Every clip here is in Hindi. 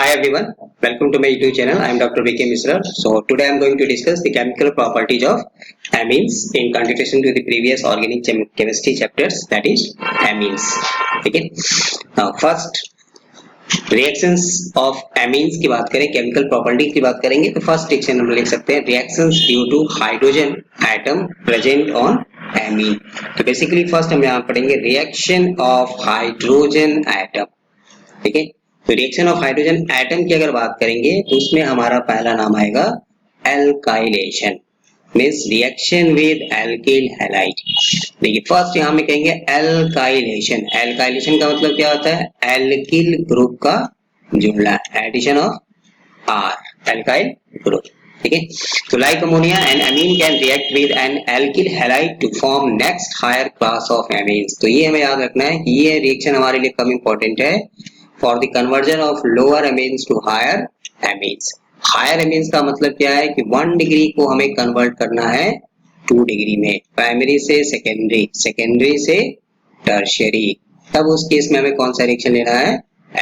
Hi everyone, welcome to my YouTube channel. I am Dr. B.K. Misra. So today I am going to discuss the chemical properties of amines in continuation to the previous organic chemistry chapters, that is amines. Okay. Now first reactions of amines की बात करें, chemical property की बात करेंगे तो first reaction हम लिख सकते हैं reactions due to hydrogen atom present on amine. तो basically first हम यहाँ पढ़ेंगे reaction of hydrogen atom. ठीक है, तो रिएक्शन ऑफ हाइड्रोजन एटम की अगर बात करेंगे तो उसमें हमारा पहला नाम आएगा alkylation, means reaction with alkyl halide. देखिए फर्स्ट यहां में कहेंगे एल्काइलेशन. एल्काइलेशन का मतलब क्या होता है? एल्किल ग्रुप का जुड़ना, addition of R, alkyl group. ठीक है, तो like ammonia and amine can react with an alkyl halide to form next higher class of amines. तो ये हमें याद रखना है कि ये रिएक्शन हमारे लिए कम इंपॉर्टेंट है for the conversion of lower amines to higher amines. Higher amines का मतलब क्या है कि 1 डिग्री को हमें कन्वर्ट करना है 2 डिग्री में, प्राइमरी से सेकेंडरी, सेकेंडरी से टर्शियरी. तब उस केस में हमें कौन सा रिएक्शन लेना है?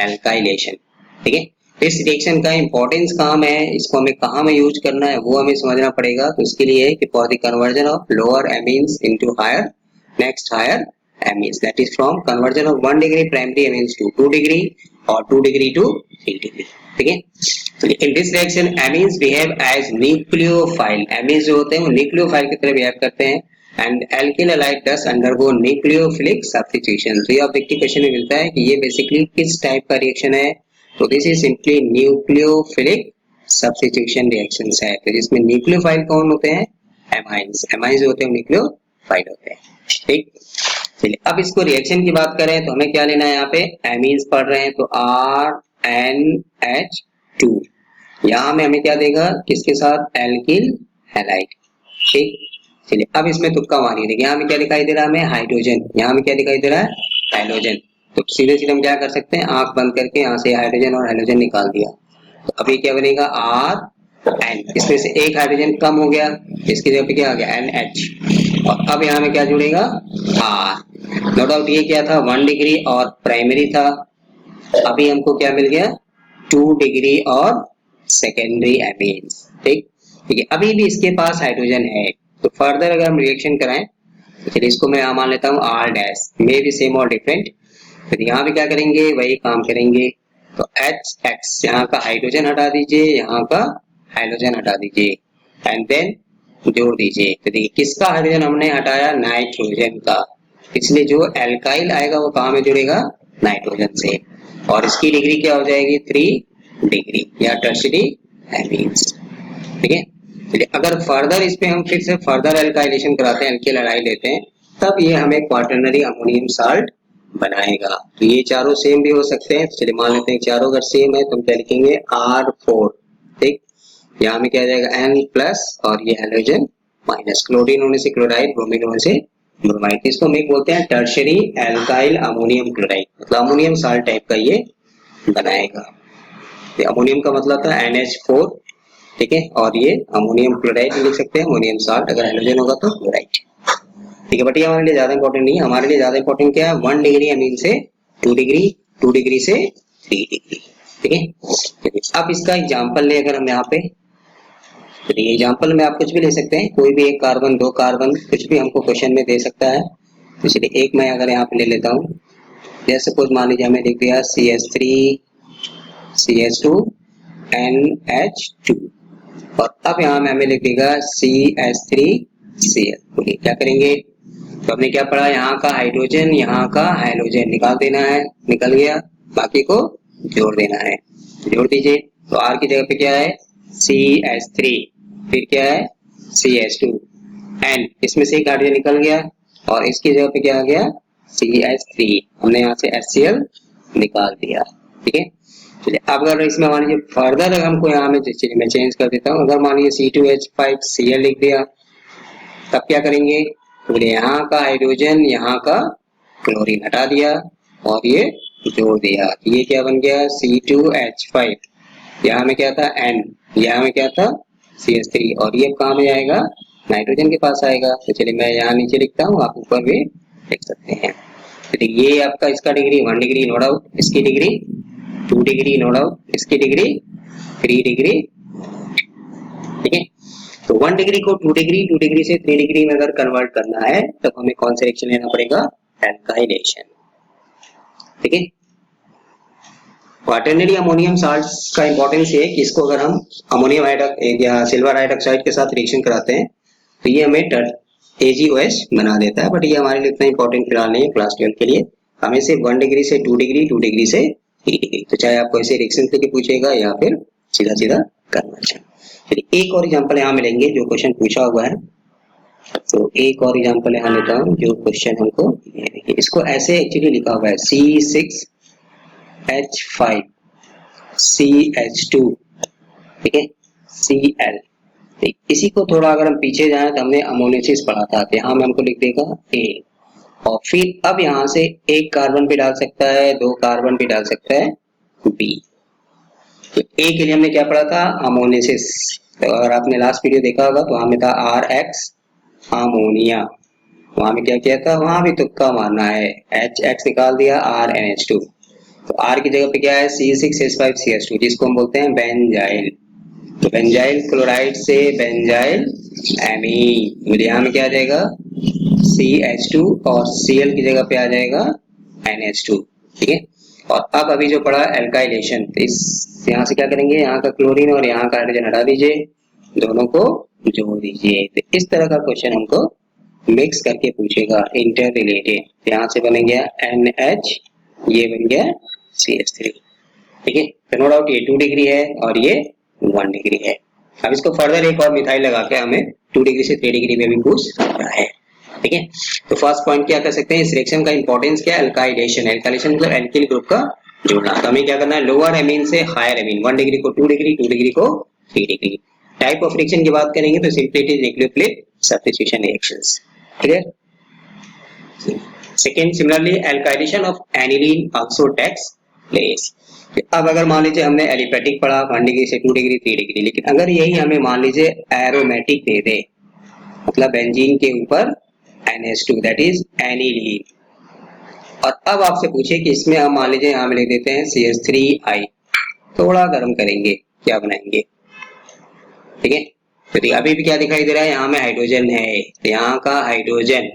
एल्काइलेशन. ठीक है, इस रिएक्शन का इंपॉर्टेंस काम है, इसको हमें कहाँ में यूज करना है वो हमें समझना पड़ेगा. तो इसके लिए कि for the conversion of lower amines into higher next higher amines, that is from conversion of 1 degree primary amines to 2 degree or 2 degree to 3 degree. ठीक है, तो in this reaction amines behave as nucleophile. amines जो होते हैं वो nucleophile की तरह behave करते हैं and alkyl halide thus undergo nucleophilic substitution. तो ये ऑब्जेक्टिव क्वेश्चन में मिलता है कि ये बेसिकली किस टाइप का रिएक्शन है? तो this is simply nucleophilic substitution reactions है. तो इसमें न्यूक्लियोफाइल कौन होते हैं? एमाइंस. एमाइंस जो होते हैं न्यूक्लियोफाइल होते हैं. ठीक, चलिए अब इसको रिएक्शन की बात करें तो हमें क्या लेना है? यहाँ पे एमीन्स पढ़ रहे हैं तो RNH2. यहाँ में हमें क्या देगा? किसके साथ? Alkyl halide. ठीक, चलिए अब इसमें तुक्का मारिए. देखिए यहाँ में क्या दिखाई दे रहा है? हमें हाइड्रोजन. यहाँ में क्या दिखाई दे रहा है? हाइड्रोजन. तो सीधे सीधे हम क्या कर सकते हैं? आंख बंद करके यहाँ से हाइड्रोजन और हाइड्रोजन निकाल दिया. तो अभी क्या बनेगा? RN. इसमें से एक हाइड्रोजन कम हो गया, इसकी जगह पे क्या आ गया? NH. और अब यहाँ में क्या जुड़ेगा? R. नो डाउट ये क्या था? 1 डिग्री और प्राइमरी था. अभी हमको क्या मिल गया? 2 डिग्री और सेकेंडरी एमीन्स. ठीक, ठीक है, अभी भी इसके पास हाइड्रोजन है. तो फर्दर अगर हम रिएक्शन कराएं तो चलिए इसको मैं मान लेता हूँ R dash, may be same और डिफरेंट. फिर यहाँ भी क्या करेंगे? वही काम करेंगे. तो HX, यहाँ का हाइड्रोजन हटा दीजिए, यहाँ का हाइड्रोजन हटा दीजिए एंड देन जोड़ दीजिए. तो देखिए किसका हाइड्रोजन हमने हटाया? नाइट्रोजन का. इसलिए जो एल्काइल आएगा वो कहाँ में जुड़ेगा? नाइट्रोजन से. और इसकी डिग्री क्या हो जाएगी? 3 डिग्री या टर्शियरी एमीन्स. ठीक है, चलिए अगर फर्दर इस पे हम फिर से फर्दर एल्काइलेशन कराते हैं, एल्किल हैलाइड लेते हैं, तब ये हमें क्वाटरनरी अमोनियम साल्ट बनाएगा. तो ये चारों सेम भी हो सकते हैं. तो चलिए मान लेते हैं चारों अगर सेम है तो हम क्या लिखेंगे? R4. ठीक, यहाँ में क्या आ जाएगा? N प्लस और ये हाइड्रोजन माइनस. क्लोरीन होने से क्लोराइड, ब्रोमीन होने से ब्रोमाइड. इसको हम एक बोलते हैं टर्शियरी एल्काइल अमोनियम क्लोराइड. मतलब अमोनियम साल्ट टाइप का ये बनाएगा. अमोनियम का मतलब था NH4. ठीक है, और ये अमोनियम क्लोराइड लिख सकते हैं, अमोनियम साल्ट. अगर हाइड्रोजन होगा तो क्लोराइड. ठीक है, बट ये हमारे लिए ज्यादा इंपॉर्टेंट नहीं है. हमारे लिए ज्यादा इंपॉर्टेंट क्या है? 1 डिग्री अमीन से 2 डिग्री, 2 डिग्री से 3 डिग्री. ठीक है, अब इसका एग्जाम्पल ले अगर हम यहाँ पे, तो एग्जाम्पल में आप कुछ भी ले सकते हैं, कोई भी एक कार्बन, 2 कार्बन, कुछ भी हमको क्वेश्चन में दे सकता है. तो चलिए एक मैं अगर यहाँ पे ले लेता हूँ, जैसे सपोज मान लीजिए हमें लिख दिया CH3 CH2 NH2 और अब यहाँ में हमें लिख देगा CH3 Cl. तो क्या करेंगे? तो हमने क्या पढ़ा? यहाँ का हाइड्रोजन, यहाँ का हाइड्रोजन निकाल देना है, निकल गया, बाकी को जोड़ देना है. जोड़ दीजिए. तो R की जगह पे क्या है? CH3, फिर क्या है? CH2 एंड इसमें से एक हाइड्रोजन निकल गया और इसकी जगह पे क्या आ गया? CH3. हमने यहाँ से HCl निकाल दिया. ठीक है, चलिए अब अगर इसमें मान लीजिए फर्दर अगर हमको यहाँ में मैं चेंज कर देता हूँ, अगर मान लीजिए C2H5Cl लिख दिया, तब क्या करेंगे? तो यहाँ का हाइड्रोजन, यहाँ का क्लोरीन हटा दिया और ये जोड़ दिया. ये क्या बन गया? C2H5. यहाँ में क्या था? N. यहाँ में क्या था? CH3. और ये कहाँ में आएगा? नाइट्रोजन के पास आएगा. तो चलिए मैं यहाँ नीचे लिखता हूँ, आप ऊपर भी लिख सकते हैं. तो ये आपका इसका डिग्री 1 डिग्री नो डाउट, इसकी डिग्री 2 डिग्री नो डाउट, इसकी डिग्री 3 डिग्री, ठीक है। तो 1 डिग्री को 2 डिग्री, 2 डिग्री से 3 डिग्री में अगर कन्वर्ट करना है तब हमें कौन सा रिएक्शन लेना पड़ेगा, एल्काइलेशन, ठीक है। क्वाटरनरी अमोनियम साल्ट का इंपॉर्टेंस ये है कि इसको अगर हम अमोनियम हाइड्रोक्साइड या सिल्वर हाइड्रोक्साइड के साथ रिएक्शन कराते हैं तो ये हमें AgOH बना देता है, बट ये हमारे लिए इतना इंपॉर्टेंट फिलहाल नहीं है क्लास 12 के लिए। हमें सिर्फ 1 डिग्री से 2 डिग्री, 2 डिग्री से 3 डिग्री, तो चाहे आपको ऐसे रिएक्शन लेके पूछेगा या फिर सीधा सीधा कन्वर्जन। फिर एक और एग्जांपल यहाँ मिलेंगे जो क्वेश्चन पूछा हुआ है, तो एक और एग्जांपल यहाँ लेता हूँ जो क्वेश्चन हमको ये देखिए, इसको ऐसे एक्चुअली लिखा हुआ है C6H5CH2, ठीक है, Cl। इसी को थोड़ा अगर हम पीछे जाएं तो हमने अमोनियसिस पढ़ा था, यहाँ में हमको लिख देगा A, और फिर अब यहाँ से एक कार्बन भी डाल सकता है, 2 कार्बन भी डाल सकता है B। तो A के लिए हमने क्या पढ़ा था, अमोनियसिस। तो अगर आपने लास्ट वीडियो देखा होगा तो वहां में था RX अमोनिया, वहां में क्या किया था, वहां भी तुक्का मारना है, HX निकाल दिया, RNH2। तो R की जगह पे क्या है, C6H5CH2, जिसको हम बोलते हैं बेंजाइल। तो बेंजाइल क्लोराइड से बेंजाइल एमीन, यहाँ में क्या आ जाएगा CH2 और Cl की जगह पे आ जाएगा NH2, ठीक है। और अब अभी जो पड़ा एल्काइलेशन, तो इस यहाँ से क्या करेंगे, यहाँ का क्लोरीन और यहाँ का हाइड्रोजन हटा दीजिए, दोनों को जोड़ दीजिए। तो इस तरह का क्वेश्चन हमको मिक्स करके पूछेगा, इंटर रिलेटेड। यहाँ से बन गया NH, ये बन गया CH3, ठीक है। तो नो डाउट ये 2 डिग्री है और ये 1 डिग्री है। अब इसको फर्दर एक और मिथाइल लगा के हमें 2 डिग्री से 3 डिग्री में भी पूछ सकता है, ठीक है। तो फर्स्ट पॉइंट क्या कर सकते हैं, इस रिएक्शन का इंपॉर्टेंस क्या है, एल्काइलेशन। एल्काइलेशन मतलब एल्किल ग्रुप का जुड़ना। तो हमें क्या करना है, लोअर एमीन से हायर एमीन, 1 डिग्री को 2 डिग्री, 2 डिग्री को 3 डिग्री। टाइप ऑफ रिएक्शन की बात करेंगे तो simply it is nucleophilic substitution reactions, clear. Second, similarly alkylation of aniline also takes place. अब अगर मान लीजिए हमने एलिफेटिक पढ़ा 1 डिग्री से 2 डिग्री 3 डिग्री, लेकिन अगर यही हमें मान लीजिए एरोमेटिक दे दे, मतलब बेंजीन के ऊपर NH2 दैट इज एनिलीन, और अब आपसे पूछे कि इसमें हम मान लीजिए यहाँ में लिख देते हैं CH3I, थोड़ा गर्म करेंगे, क्या बनाएंगे, ठीक है। तो अभी भी क्या दिखाई दे रहा है, यहाँ में हाइड्रोजन है, तो यहाँ का हाइड्रोजन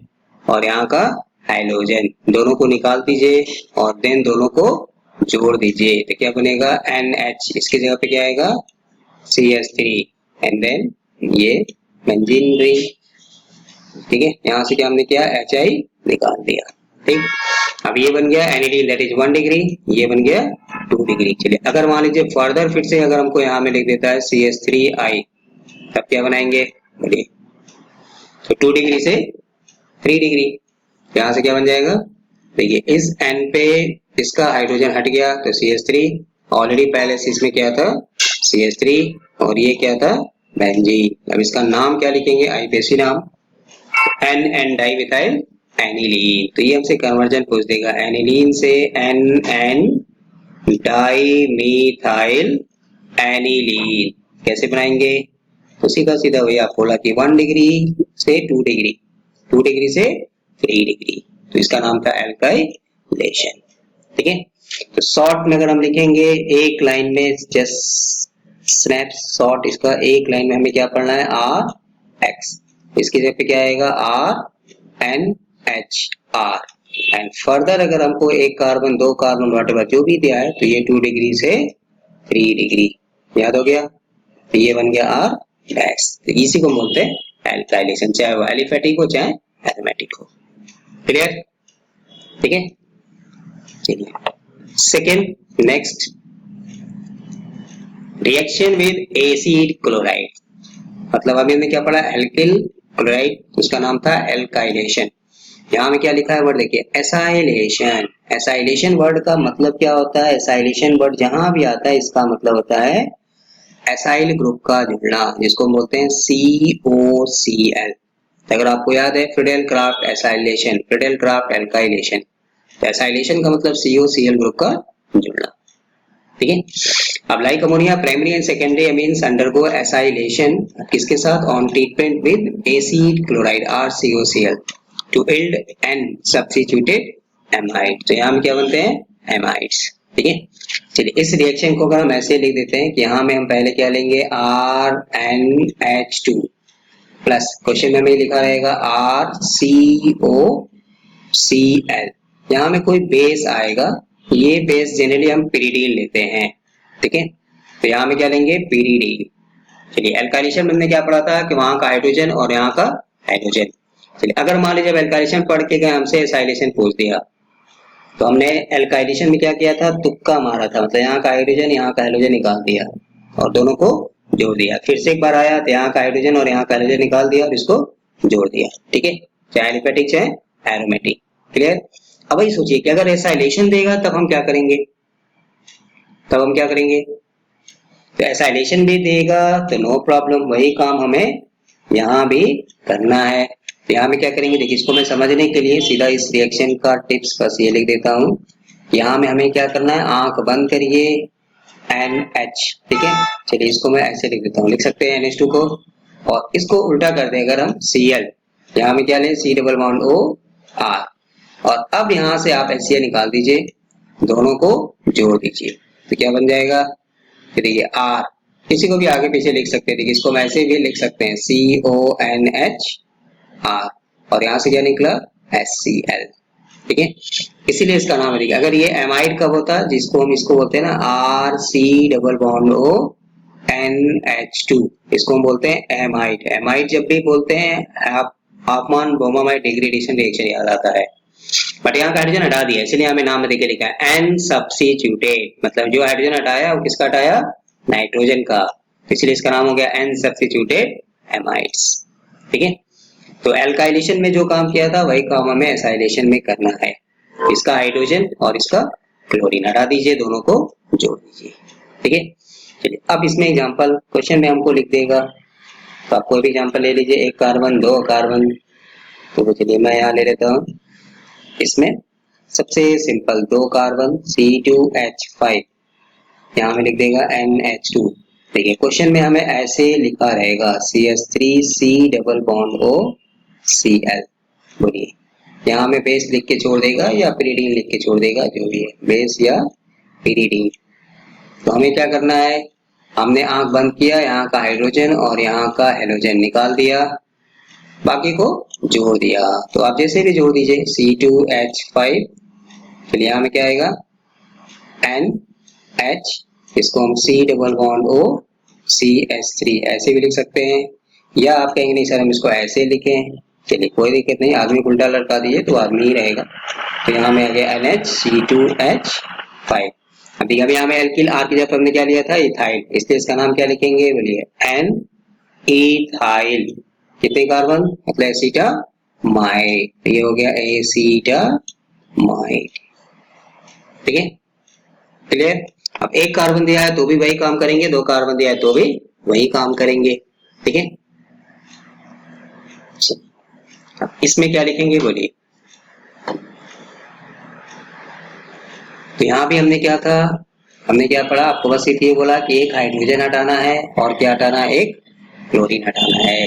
और यहाँ का हाइड्रोजन दोनों को निकाल दीजिए और देन दोनों को जोड़ दीजिए, तो क्या बनेगा NH, इसकी जगह पे क्या आएगा CH3 एंड देन ये बेंजीन रिंग, ठीक है। यहाँ से क्या हमने किया HI निकाल दिया, ठीक। अब ये बन गया एनिलीन दैट इज 1 डिग्री, ये बन गया 2 डिग्री। चलिए अगर मान लीजिए फर्दर फिर से अगर हमको यहाँ में लिख देता है CH3I, तब क्या बनाएंगे, बोलिए। तो 2 डिग्री से 3 डिग्री, यहाँ से क्या बन जाएगा, देखिए इस N पे इसका हाइड्रोजन हट गया तो CH3, ऑलरेडी पहले से इसमें क्या था CH3 और ये क्या था बेंजीन। अब इसका नाम क्या लिखेंगे, आईपीएसी नाम, N डाइमिथाइल एनिलीन। तो ये हमसे कन्वर्जन पूछ देगा, एनिलीन से N डाइमिथाइल एनिलीन कैसे बनाएंगे, तो सीधा सीधा वही आप बोला कि 1 डिग्री से 2 डिग्री, 2 डिग्री से 3 डिग्री, तो इसका नाम था एल्काइलेशन, ठीक है। तो शॉर्ट में अगर हम लिखेंगे एक लाइन में, जस्ट स्नैप शॉट, इसका एक लाइन में हमें क्या पढ़ना है RX, इसकी जगह पे क्या आएगा RNHR, एंड फर्दर अगर हमको एक कार्बन 2 कार्बन व्हाटएवर जो भी दिया है तो ये 2 डिग्री से 3 डिग्री, याद हो गया, तो ये बन गया R डैश। तो इसी को बोलते हैं एल्काइलेशन, चाहे वो एलिफेटिक हो चाहे एरोमेटिक हो, क्लियर, ठीक है। चलिए second, next reaction with acid chloride, मतलब अभी हमने क्या पढ़ा एल्किल क्लोराइड, उसका नाम था एल्काइलेशन। यहाँ में क्या लिखा है वर्ड देखिए, एसाइलेशन। एसाइलेशन वर्ड का मतलब क्या होता है, एसाइलेशन वर्ड जहां भी आता है इसका मतलब होता है एसाइल ग्रुप का जुड़ना, जिसको बोलते हैं COCl। अगर आपको याद है Friedel Crafts acylation, Friedel Crafts alkylation, तो एसाइलेशन का मतलब COCl ग्रुप का जुड़ना, ठीक है। अब like ammonia primary and secondary amines undergo acylation किसके साथ, on treatment with acid chloride RCOCl to yield N substituted amide. तो यहाँ में क्या बनते हैं एमाइड्स, ठीक है। चलिए इस रिएक्शन को अगर हम ऐसे लिख देते हैं कि यहाँ में हम पहले क्या लेंगे RnH2 प्लस क्वेश्चन में हमें लिखा रहेगा RCOCl। यहाँ में कोई बेस आएगा, ये बेस जनरली हम पिरिडीन लेते हैं, ठीक है। तो यहाँ में क्या लेंगे पिरिडीन। चलिए एल्काइलेशन में हमने क्या पढ़ा था कि वहां का हाइड्रोजन और यहाँ का हाइड्रोजन। चलिए अगर मान लीजिए जब एल्काइलेशन पढ़ के गए हमसे एसाइलेशन पूछ दिया तो हमने एल्काइलेशन में क्या किया था, तुक्का मारा था, मतलब यहाँ का हाइड्रोजन यहाँ का हाइड्रोजन निकाल दिया और दोनों को जोड़ दिया। फिर से एक बार आया तो यहाँ का हाइड्रोजन और यहाँ का हाइड्रोजन निकाल दिया और इसको जोड़ दिया, ठीक है, चाहे एलिफेटिक चाहे एरोमेटिक। क्लियर। अब वही सोचिए कि अगर एसाइलेशन देगा तब हम क्या करेंगे, तो एसाइलेशन भी देगा तो नो प्रॉब्लम, वही काम हमें यहाँ भी करना है। तो यहाँ में क्या करेंगे, देखिए इसको मैं समझने के लिए सीधा इस रिएक्शन का टिप्स बस ये लिख देता हूँ। यहाँ में हमें क्या करना है, आंख बंद करिए NH, ठीक है। चलिए इसको मैं ऐसे लिख देता हूँ, लिख सकते हैं NH2 को, और इसको उल्टा कर दें अगर हम Cl, यहाँ में क्या लें C double bond O R, और अब यहाँ से आप HCl निकाल दीजिए, दोनों को जोड़ दीजिए तो क्या बन जाएगा, देखिए R, किसी को भी आगे पीछे लिख सकते हैं, देखिए इसको मैं ऐसे भी लिख सकते हैं CONH R, और यहाँ से क्या निकला HCl, ठीक है। इसीलिए इसका नाम है, देखिए अगर ये एमाइड कब होता है, जिसको हम इसको बोलते हैं ना RC double bond O NH2, इसको हम बोलते हैं एमाइड। एमाइड जब भी बोलते हैं हाफमान ब्रोमामाइड डिग्रेडेशन रिएक्शन याद आता है, बट यहाँ का हाइड्रोजन हटा दिया इसलिए हमें नाम में देखे लिखा है N सब्स्टिट्यूटेड, मतलब जो हाइड्रोजन हटाया वो किसका हटाया, नाइट्रोजन का, इसलिए इसका नाम हो गया N सब्स्टिट्यूटेड एमाइड्स, ठीक है। तो एल्काइलेशन में जो काम किया था वही काम हमें एसाइलेशन में करना है, इसका हाइड्रोजन और इसका क्लोरीन हटा दीजिए, दोनों को जोड़ दीजिए, ठीक है। चलिए अब इसमें एग्जांपल क्वेश्चन में हमको लिख देगा, तो आप कोई भी एग्जांपल ले लीजिए, एक कार्बन दो कार्बन, तो चलिए मैं यहाँ ले लेता हूँ, इसमें सबसे सिंपल दो कार्बन C2H5, यहाँ में लिख देगा NH2। देखिए क्वेश्चन में हमें ऐसे लिखा रहेगा CH3C double bond O Cl, बोलिए यहाँ में बेस लिख के छोड़ देगा या पिरिडीन लिख के छोड़ देगा, जो भी है बेस या पिरिडीन। तो हमें क्या करना है, हमने आंख बंद किया, यहाँ का हाइड्रोजन और यहाँ का हेलोजन निकाल दिया, बाकी को जोड़ दिया। तो आप जैसे भी जोड़ दीजिए C2H5, चलिए यहाँ में क्या आएगा NH, इसको हम C double bond O CH3 ऐसे भी लिख सकते हैं, या आप कहेंगे नहीं सर हम इसको ऐसे लिखें, चलिए कोई दिक्कत नहीं, आदमी को उल्टा लटका दीजिए तो आदमी ही रहेगा। तो यहाँ में आ गया NH2H5। अभी यहाँ में एल्किल R की जगह हमने क्या लिया था, इथाइल, इसलिए इसका नाम क्या लिखेंगे, बोलिए N इथाइल, कितने कार्बन, मतलब एसिटामाइड, ये हो गया एसिटामाइड, ठीक है, क्लियर। अब एक कार्बन दिया है तो भी वही काम करेंगे, दो कार्बन दिया है तो भी वही काम करेंगे, ठीक है। इसमें क्या लिखेंगे बोलिए, तो यहाँ भी हमने क्या था, हमने क्या पढ़ा, आपको बस ये बोला कि एक हाइड्रोजन हटाना है और क्या हटाना है, एक क्लोरीन हटाना है।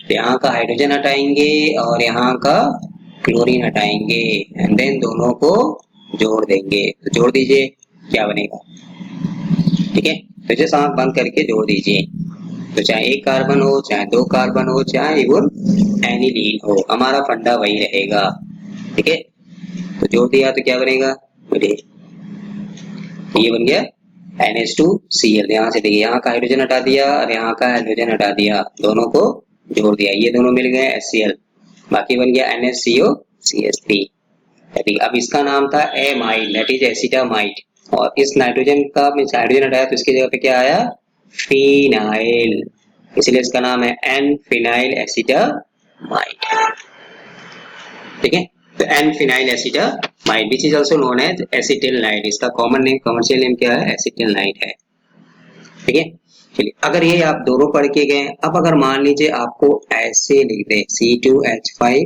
तो यहाँ का हाइड्रोजन हटाएंगे और यहाँ का क्लोरीन हटाएंगे, एंड देन दोनों को जोड़ देंगे, तो जोड़ दीजिए क्या बनेगा, ठीक है। तो जैसे आंख बंद करके जोड़ दीजिए, तो चाहे एक कार्बन हो चाहे दो कार्बन हो चाहे इवन एनिलीन हो, हमारा फंडा वही रहेगा, ठीक है। तो जोड़ दिया तो क्या बनेगा, बोलिए ये बन गया NH2Cl। यहाँ से देखिए यहाँ का हाइड्रोजन हटा दिया और यहाँ का हाइड्रोजन हटा दिया, दोनों को जोड़ दिया, ये दोनों मिल गए HCl, बाकी बन गया NHCOCH3। अब इसका नाम था एमाइड, दैट इज एसिटामाइड, और इस नाइट्रोजन का हाइड्रोजन हटाया तो इसकी जगह पे क्या आया, फिनाइल, इसलिए इसका नाम है N फिनाइल एसिटामाइड, ठीक है। तो N phenyl acetamide which is also known as acetanilide, इसका कॉमन नेम, कमर्शियल नेम क्या है, एसिटिलनाइड है, ठीक है। चलिए अगर ये आप दोनों पढ़ के गए, अब अगर मान लीजिए आपको ऐसे लिख दे C2H5,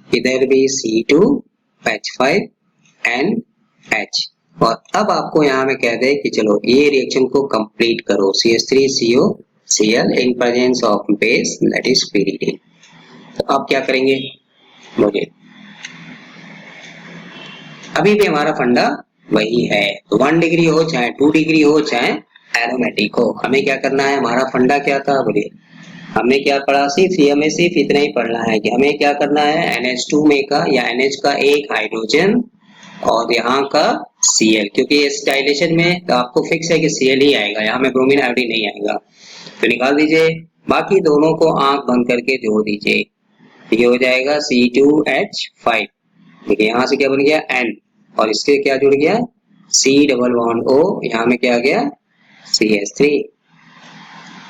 इधर भी C2H5NH, और अब आपको यहाँ में कह दे कि चलो ये रिएक्शन को कंप्लीट करो, CH3COCl in presence of base that is pyridine। तो अब क्या करेंगे, बोलिए, अभी भी हमारा फंडा वही है। तो 1 डिग्री हो चाहे 2 डिग्री हो चाहे एरोमेटिक हो, हमें क्या करना है, हमारा फंडा क्या था बोलिए, हमने क्या पढ़ा, सिर्फ हमें सिर्फ इतना ही पढ़ना है कि हमें क्या करना है, NH2 में का या NH का एक हाइड्रोजन और यहाँ का Cl, क्योंकि इस डाइलेशन में तो आपको फिक्स है कि Cl ही आएगा, यहाँ में ब्रोमीन आयोडीन नहीं आएगा, तो निकाल दीजिए। बाकी दोनों को आंख बंद करके जोड़ दीजिए, ये हो जाएगा C2H5। देखिए यहाँ से क्या बन गया N, और इसके क्या जुड़ गया C डबल बॉन्ड O, यहाँ में क्या आ गया CH3।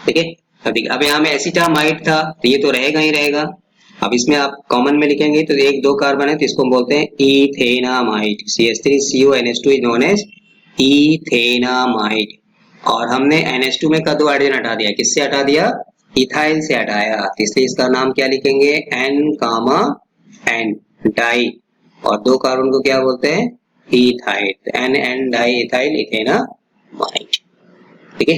ठीक है, अब यहाँ में एसिटामाइड था तो ये तो रहेगा ही रहेगा। अब इसमें आप कॉमन में लिखेंगे तो एक दो कार्बन है तो इसको हम बोलते हैं ethanamide, CH3CONH2 is known as ethanamide. और हमने NH2 में का दो हाइड्रोजन हटा दिया, किससे हटा दिया, इथाइल से हटाया, तो इसलिए इसका नाम क्या लिखेंगे N, डाई, और दो कार्बन को क्या बोलते हैं ethyl, N di ethyl ethanamide. ठीक है,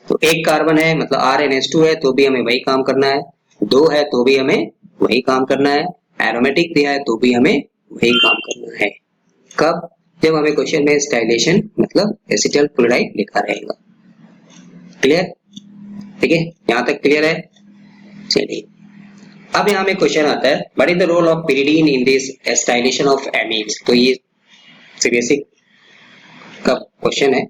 तो एक कार्बन है मतलब RnH2 है तो भी हमें वही काम करना है, दो है तो भी हमें वही काम करना है, एरोमेटिक दिया है तो भी हमें वही काम करना है। कब, जब हमें क्वेश्चन में स्टाइलेशन मतलब एसिटल क्लोराइड लिखा रहेगा। क्लियर, ठीक है, यहाँ तक क्लियर है। चलिए अब यहाँ में क्वेश्चन आता है, what is the role of pyridine in this acetylation of amines. तो ये बेसिक का क्वेश्चन है,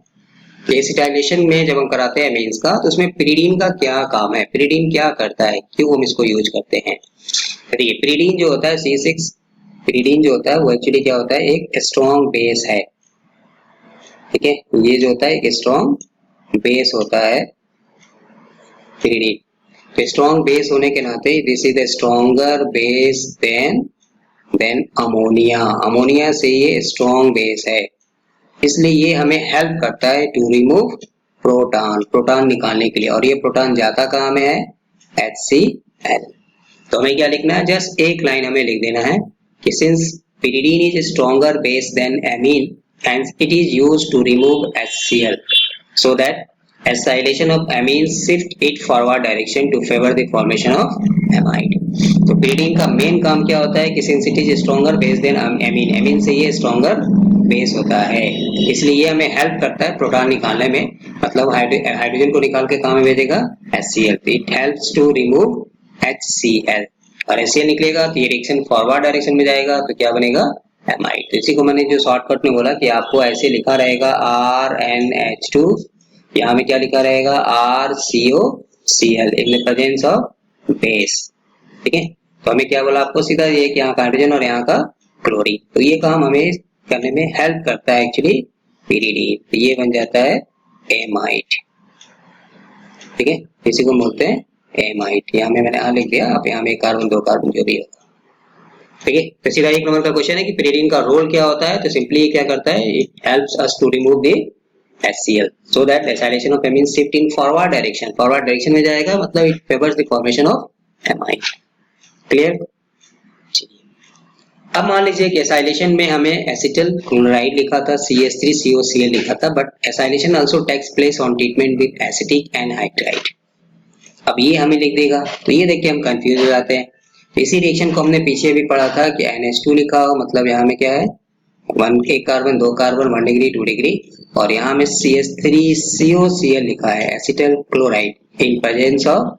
एसिटाइलेशन में जब हम कराते हैं एमीन्स का तो उसमें pyridine का क्या काम है, pyridine क्या करता है, क्यों हम इसको यूज करते हैं। देखिए pyridine जो होता है C6, pyridine जो होता है वो एक्चुअली क्या होता है, एक स्ट्रॉन्ग बेस है। ठीक है, ये जो होता है एक स्ट्रॉन्ग बेस होता है pyridine। तो स्ट्रॉन्ग बेस होने के नाते this is the stronger base than ammonia, ammonia से ये स्ट्रॉन्ग बेस है, इसलिए ये हमें हेल्प करता है टू रिमूव प्रोटॉन, प्रोटॉन निकालने के लिए। और ये प्रोटॉन जाता कहाँ में है, HCl। तो हमें क्या लिखना है, जस्ट एक लाइन हमें लिख देना है कि since pyridine is stronger base than amine and it is used to remove HCl so that acylation of amines shift it forward direction to favor the formation of amide। तो pyridine का मेन काम क्या होता है कि since it is stronger base than amine, amine से ये स्ट्रॉन्गर बेस होता है, इसलिए ये हमें हेल्प करता है प्रोटॉन निकालने में, मतलब हाइड्रोजन को निकाल के कहाँ में भेजेगा HCl, it helps to remove HCl। और HCl निकलेगा तो ये रिएक्शन फॉरवर्ड डायरेक्शन में जाएगा तो क्या बनेगा एमाइड। तो इसी को मैंने जो शॉर्टकट में बोला कि आपको ऐसे लिखा रहेगा RnH2, यहाँ में क्या लिखा रहेगा RCOCl in the presence of base. ठीक है, तो हमें क्या बोला आपको सीधा ये कि यहाँ का हाइड्रोजन और यहाँ का क्लोरीन, तो ये काम हमें करने में हेल्प करता है एक्चुअली pyridine, तो ये बन जाता है एमाइड। ठीक है, इसी को बोलते हैं एमाइड। यहाँ में मैंने लिख दिया, आप यहाँ में कार्बन दो कार्बन जो भी होगा। ठीक है, तो सीधा एक नंबर का क्वेश्चन है कि pyridine का रोल क्या होता है, तो सिंपली क्या करता है, it helps us to remove the HCl so that acylation of amine shift in forward direction, forward direction में जाएगा मतलब it favors the formation of amide। Clear, अब मान लीजिए कि एसाइलेशन में हमें एसिटल क्लोराइड लिखा था, CH3COCl लिखा था, but acylation also takes place on treatment with acetic anhydride. अब ये हमें लिख देगा तो ये देख के हम कंफ्यूज हो जाते हैं। इसी रिएक्शन को हमने पीछे भी पढ़ा था कि NH2 लिखा हो मतलब यहाँ में क्या है, एक कार्बन दो कार्बन 1 डिग्री 2 डिग्री, और यहाँ में CH3COCl लिखा है acetyl chloride in presence of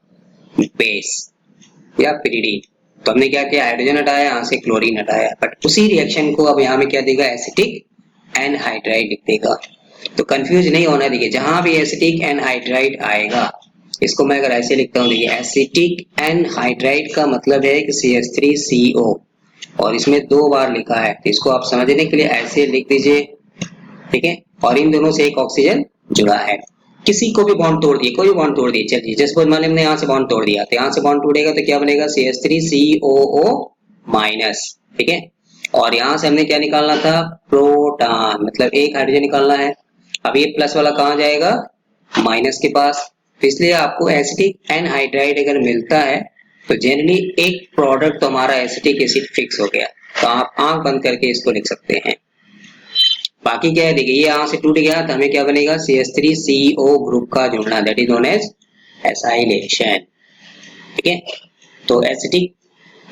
base या pyridine। तो हमने क्या किया, हाइड्रोजन हटाया, यहाँ से क्लोरीन हटाया, बट उसी रिएक्शन को अब यहाँ में क्या देगा एसिटिक एनहाइड्राइड लिख देगा। तो कंफ्यूज नहीं होना, देखिए जहां भी एसिटिक एनहाइड्राइड आएगा, इसको मैं अगर ऐसे लिखता हूँ, देखिए एसिटिक एनहाइड्राइड का मतलब है कि CH3CO, और इसमें दो बार लिखा है, तो इसको आप समझने के लिए ऐसे लिख दीजिए। ठीक है, और इन दोनों से एक ऑक्सीजन जुड़ा है, किसी को भी बॉन्ड तोड़ दिए, कोई भी बॉन्ड तोड़ दिए, चलिए जैसे सपोज मान लें हमने यहाँ से बॉन्ड तोड़ दिया, तो यहाँ से बॉन्ड टूटेगा तो क्या बनेगा CH3COO-। ठीक है, और यहाँ से हमने क्या निकालना था, प्रोटॉन, मतलब एक हाइड्रोजन निकालना है। अब ये प्लस वाला कहाँ जाएगा, माइनस के पास, तो इसलिए आपको एसिटिक एनहाइड्राइड अगर मिलता है तो जनरली एक प्रोडक्ट तो हमारा एसिटिक एसिड फिक्स हो गया, तो आप आंख बंद करके इसको लिख सकते हैं। बाकी क्या है, देखिए ये यहाँ से टूट गया तो हमें क्या बनेगा, CH3CO ग्रुप का जुड़ना, that is known as acylation. ठीक है, तो एसिटिक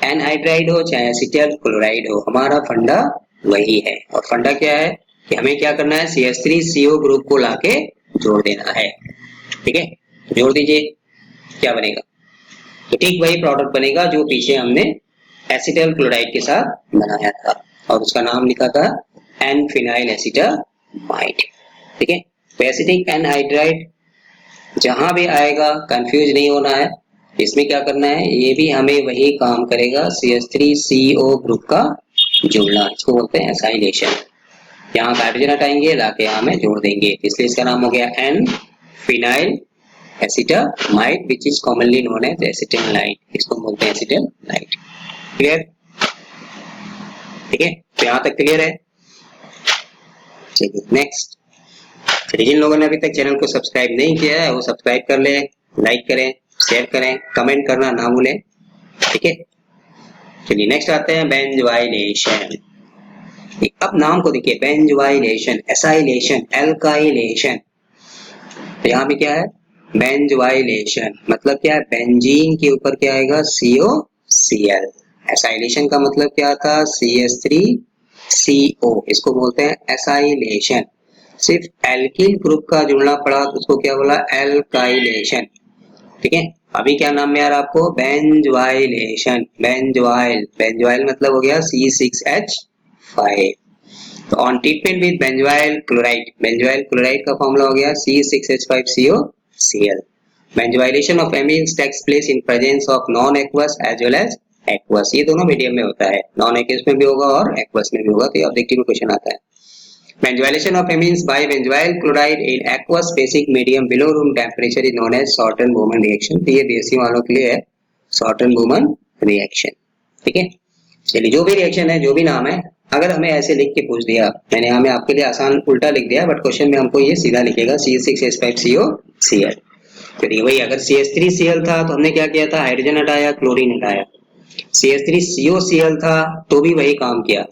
एनहाइड्राइड हो चाहे एसिटल क्लोराइड हो, हमारा फंडा वही है। और फंडा क्या है, कि हमें क्या करना है, CH3CO ग्रुप को लाके जोड़ देना है। ठीक है, जोड़ दीजिए, क्या बनेगा, तो ठीक वही प्रोडक्ट बनेगा जो पीछे हमने एसिटल क्लोराइड के साथ बनाया था और उसका नाम लिखा था एन फिनाइल एसिटामाइड। ठीक है, तो एसिटिक एनहाइड्राइड जहां भी आएगा कंफ्यूज नहीं होना है, इसमें क्या करना है, ये भी हमें वही काम करेगा, CH3CO ग्रुप का जुड़ना, इसको बोलते हैं एसाइलेशन। यहाँ हाइड्रोजन हटाएंगे, लाके यहाँ में जोड़ देंगे, इसलिए इसका नाम हो गया N phenyl acetamide which is commonly known as acetamide, इसको बोलते हैं एसिटामाइड। क्लियर? ठीक है, तो यहाँ तक क्लियर है। चलिए नेक्स्ट, जिन लोगों ने अभी तक चैनल को सब्सक्राइब नहीं किया है वो सब्सक्राइब कर ले, लाइक करें, शेयर करें, कमेंट करना ना भूलें। ठीक है, चलिए नेक्स्ट आते हैं बेंजोइलेशन। अब नाम को देखिए, बेंजोइलेशन, एसाइलेशन, एल्काइलेशन, तो यहाँ पे क्या है, बेंजोइलेशन मतलब क्या है, बेंजीन के ऊपर क्या आएगा, COCl। एसाइलेशन का मतलब क्या था, CH3CO, इसको बोलते हैं एसाइलेशन। सिर्फ एल्किल ग्रुप का जुड़ना पड़ा तो उसको क्या बोला, एल्काइलेशन। ठीक है, अभी क्या नाम में आ रहा आपको, बेंजोइलेशन, बेंजोइल, बेंजोइल मतलब हो गया C6H5। तो on treatment with benzoyl chloride, benzoyl chloride का फॉर्मूला हो गया C6H5COCl। Benzoylation of amines takes place in presence of non aqueous as well as aqueous, ये दोनों मीडियम में होता है, नॉन एक्वस में भी होगा और एक्वस में भी होगा, तो ये ऑब्जेक्टिव में क्वेश्चन आता है। Benzoylation of amines by benzoyl chloride in aqueous basic medium below room temperature is known as Schotten Baumann reaction. तो ये बीएससी वालों के लिए है शॉर्टन-बोहमन रिएक्शन। ठीक है, चलिए जो भी रिएक्शन है, जो भी नाम है, अगर हमें ऐसे लिख के पूछ दिया, मैंने हमें आपके लिए आसान उल्टा लिख दिया, बट क्वेश्चन में हमको ये सीधा लिखेगा C6H5COCl। चलिए वही, अगर CH3Cl था तो हमने क्या किया था, हाइड्रोजन हटाया, क्लोरीन हटाया। CH3COCl था तो भी वही काम किया।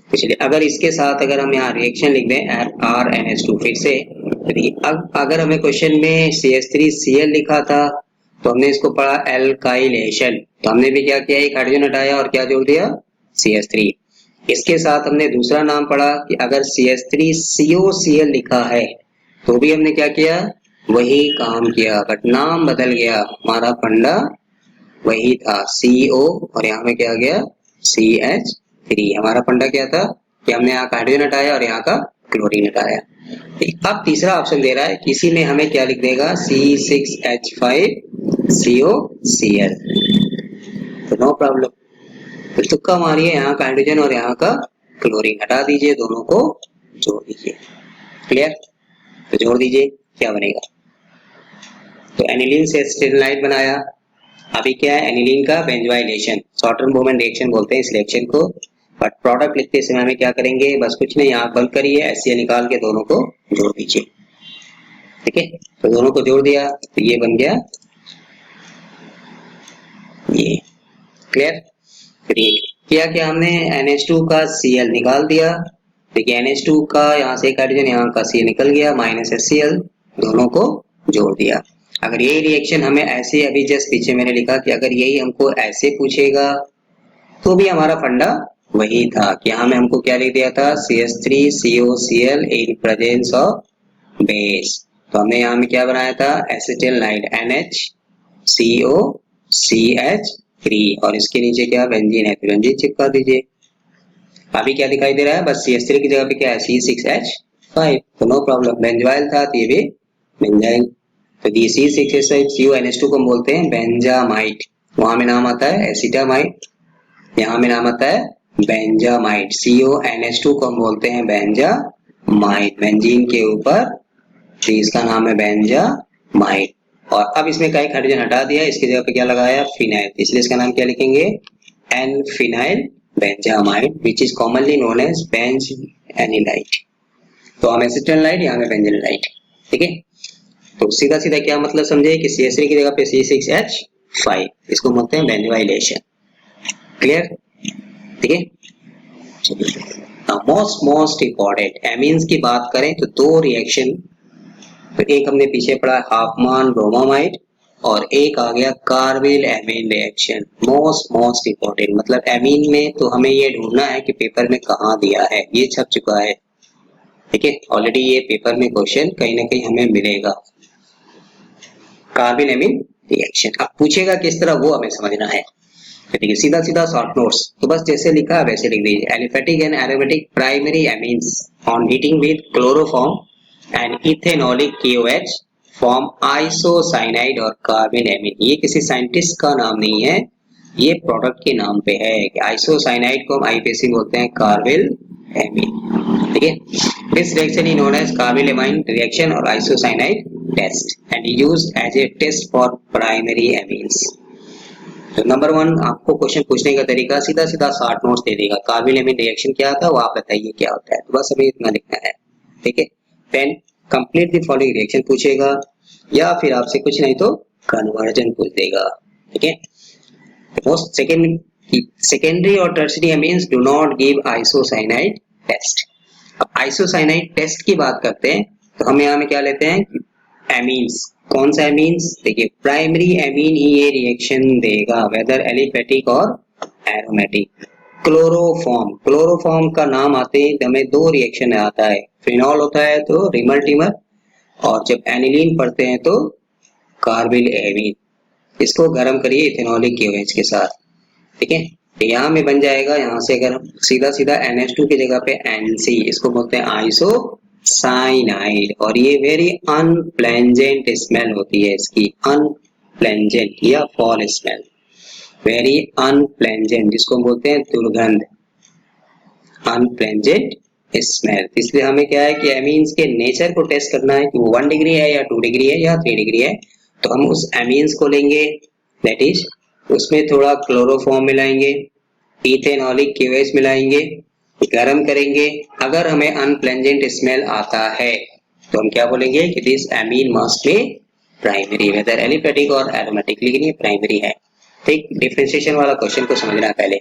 तो चलिए अगर इसके साथ अगर हम यहाँ रिएक्शन लिख दें RNH2 फिर से, अगर हमें क्वेश्चन में CH3Cl लिखा था तो हमने इसको पढ़ा एल्काइलेशन, तो हमने भी क्या किया, एक हाइड्रोजन हटाया और क्या जोड़ दिया, CH3। इसके साथ हमने दूसरा नाम पढ़ा कि अगर CH3COCl लिखा है तो भी हमने क्या किया, वही काम किया, बट नाम बदल गया, हमारा फंडा वही था CO और यहाँ में क्या आ गया CH3। हमारा फंडा क्या था कि हमने यहाँ का हाइड्रोजन हटाया और यहाँ का क्लोरीन हटाया। अब तीसरा ऑप्शन दे रहा है, किसी में हमें क्या लिख देगा, C6H5COCl, तो नो प्रॉब्लम, तो तुक्का मारिए, यहाँ का हाइड्रोजन और यहाँ का क्लोरीन हटा दीजिए, दोनों को जोड़ दीजिए। क्लियर? तो जोड़ दीजिए, क्या बनेगा, तो एनिलीन से एसिटाइल बनाया। अभी क्या है, एनिलीन का बेंजोइलेशन, शॉर्टन-बोहमन रिएक्शन बोलते हैं इस रिएक्शन को, बट प्रोडक्ट लिखते समय हमें क्या करेंगे, बस कुछ नहीं, यहाँ बंद करिए, HCl निकाल के दोनों को जोड़ दीजिए। ठीक है, तो दोनों को जोड़ दिया तो ये बन गया ये। क्लियर? किया क्या हमने, NH2 का Cl निकाल दिया, देखिए NH2 का यहाँ से एक हाइड्रोजन, यहाँ का Cl निकल गया, माइनस HCl, दोनों को जोड़ दिया। अगर यही रिएक्शन हमें ऐसे, अभी जस्ट पीछे मैंने लिखा कि अगर यही हमको ऐसे पूछेगा तो भी हमारा फंडा वही था कि यहाँ में हमको क्या लिख दिया था, CH3COCl in presence of base, तो हमने यहाँ में क्या बनाया था, एसिटाइल NHCOCH3 और इसके नीचे क्या, बेंजीन है, तो बेंजीन चिपका दीजिए। अभी क्या दिखाई दे रहा है, बस CH3 की जगह पे क्या है, C6H5, तो नो प्रॉब्लम, बेंजोइल था तो ये भी बेंजाइल। तो ये C6H5CONH2 को हम बोलते हैं बेंजामाइड, वहां में नाम आता है एसिटामाइड, यहाँ में नाम आता है बेंजामाइड। CONH2 को हम बोलते हैं बेंजामाइड, बेंजीन के ऊपर, तो इसका नाम है बेंजामाइड। और अब इसमें कई हाइड्रोजन हटा दिया, इसकी जगह पे क्या लगाया, फिनाइल, इसलिए इसका नाम क्या लिखेंगे, N phenyl benzamide which is commonly known as benzanilide. तो हम एसिटाइल, यहाँ में बेंजीलाइट। ठीक है, तो सीधा सीधा क्या मतलब समझे कि CH3 की जगह पे C6H5, इसको बोलते हैं बेंजोइलेशन। क्लियर? ठीक है, मोस्ट इंपॉर्टेंट एमीन्स की बात करें तो दो रिएक्शन, तो एक हमने पीछे पढ़ा हाफमान ब्रोमामाइड और एक आ गया carbyl amine reaction. Most important मतलब एमीन में तो हमें ये ढूंढना है कि पेपर में कहाँ दिया है, ये छप चुका है, ठीक है, ऑलरेडी ये पेपर में क्वेश्चन कहीं ना कहीं हमें मिलेगा, कार्बन एमीन रिएक्शन। अब पूछेगा किस तरह वो हमें समझना है। तो देखिए सीधा सीधा शॉर्ट नोट्स, तो बस जैसे लिखा है वैसे लिख दीजिए। Aliphatic and aromatic primary amines on heating with chloroform and ethanolic KOH form isocyanide और कार्बन एमीन। ये किसी साइंटिस्ट का नाम नहीं है, ये प्रोडक्ट के नाम पे है कि आइसोसाइनाइड को हम आईपीसी बोलते हैं कार्बन एमीन। ठीक है, this reaction is known as carbylamine reaction और isocyanide test and used as a test for primary amines. तो नंबर 1 आपको क्वेश्चन पूछने का तरीका सीधा सीधा शॉर्ट नोट्स दे देगा। कार्बन एमीन रिएक्शन क्या होता है वो आप बताइए क्या होता है, तो बस हमें इतना लिखना है। ठीक है, then complete the following reaction पूछेगा या फिर आपसे कुछ नहीं तो कन्वर्जन पूछ देगा। ठीक है, मोस्ट सेकेंडरी और tertiary amines do not give isocyanide test. अब आइसोसाइनाइड टेस्ट की बात करते हैं तो हम यहाँ में क्या लेते हैं, एमीन्स। कौन सा एमीन्स, देखिए प्राइमरी एमीन ही ये रिएक्शन देगा, वेदर एलिफेटिक और एरोमेटिक। क्लोरोफॉर्म, क्लोरोफॉर्म का नाम आते ही हमें 2 रिएक्शन आता है, फिनॉल होता है तो रिमल टिमर, और जब एनिलीन पढ़ते हैं तो कार्बिल एमीन। इसको गर्म करिए इथेनॉलिक KOH के साथ। ठीक है, तो यहाँ में बन जाएगा, यहाँ से अगर सीधा सीधा NH2 की जगह पे NC, इसको बोलते हैं आइसो साइनाइड। और ये वेरी अनप्लेजेंट स्मेल होती है इसकी, अनप्लेजेंट या फॉल स्मेल, वेरी अनप्लेजेंट, जिसको बोलते हैं दुर्गंध, अनप्लेजेंट स्मेल। इसलिए हमें क्या है कि एमीन्स के नेचर को टेस्ट करना है कि वो 1 डिग्री है या 2 डिग्री है या 3 डिग्री है। तो हम उस एमीन्स को लेंगे, दैट इज उसमें थोड़ा क्लोरोफॉर्म मिलाएंगे, इथेनॉलिक KOH मिलाएंगे, गरम करेंगे। अगर हमें अनप्लेजेंट स्मेल आता है तो हम क्या बोलेंगे कि this amine must be primary, whether aliphatic और एरोमेटिक, लेकिन ये प्राइमरी है। ठीक, डिफरेंशिएशन वाला क्वेश्चन को समझना पहले।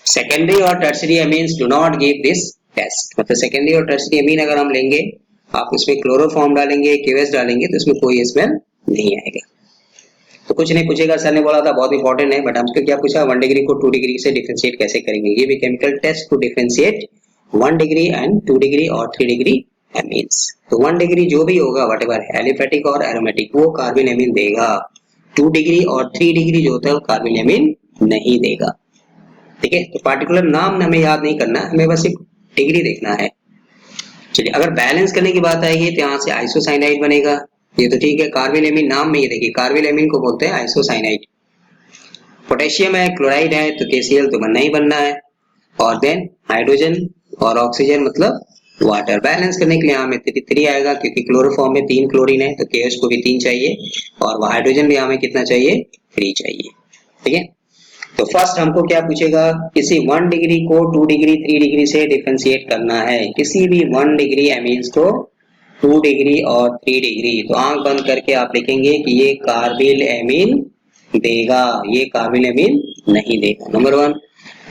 सेकेंडरी और tertiary amines do not give this test, मतलब सेकेंडरी और टर्शियरी एमीन अगर हम लेंगे, आप उसमें क्लोरोफॉर्म डालेंगे, KOH डालेंगे तो उसमें कोई स्मेल नहीं आएगा। तो कुछ नहीं पूछेगा, सर ने बोला था बहुत इंपॉर्टेंट है, बट हमसे क्या पूछा, 1 डिग्री को 2 डिग्री से डिफरेंशिएट कैसे करेंगे। ये भी chemical test to differentiate 1 degree and 2 degree और 3 डिग्री एमीन्स। तो 1 डिग्री जो भी होगा व्हाटएवर एलिफेटिक और एरोमेटिक, वो कार्बन एमीन देगा। 2 डिग्री और 3 डिग्री जो होता है वो कार्बन एमीन नहीं देगा। ठीक है, तो पार्टिकुलर नाम हमें याद नहीं करना, हमें बस एक डिग्री देखना है। चलिए, अगर बैलेंस करने की बात आएगी तो यहाँ से आइसोसाइनाइड बनेगा, ये तो ठीक है। कार्बिल एमीन नाम में ये देखिए, कार्बिल एमीन को बोलते हैं आइसोसाइनाइड। पोटेशियम है, क्लोराइड है, तो KCl तो बनना ही बनना है। और देन हाइड्रोजन और ऑक्सीजन मतलब वाटर। बैलेंस करने के लिए यहाँ में 3 आएगा, क्योंकि क्लोरोफॉर्म में 3 क्लोरीन है तो KH को भी 3 चाहिए, और हाइड्रोजन भी यहाँ में कितना चाहिए, 3 चाहिए। ठीक है, तो फर्स्ट हमको क्या पूछेगा, किसी 1 डिग्री को 2 डिग्री 3 डिग्री से डिफरेंशिएट करना है। किसी भी 1 डिग्री एमीन्स को 2 डिग्री और 3 डिग्री, तो आंख बंद करके आप लिखेंगे कि ये कार्बिल एमीन देगा, ये कार्बिल एमीन नहीं देगा, नंबर 1।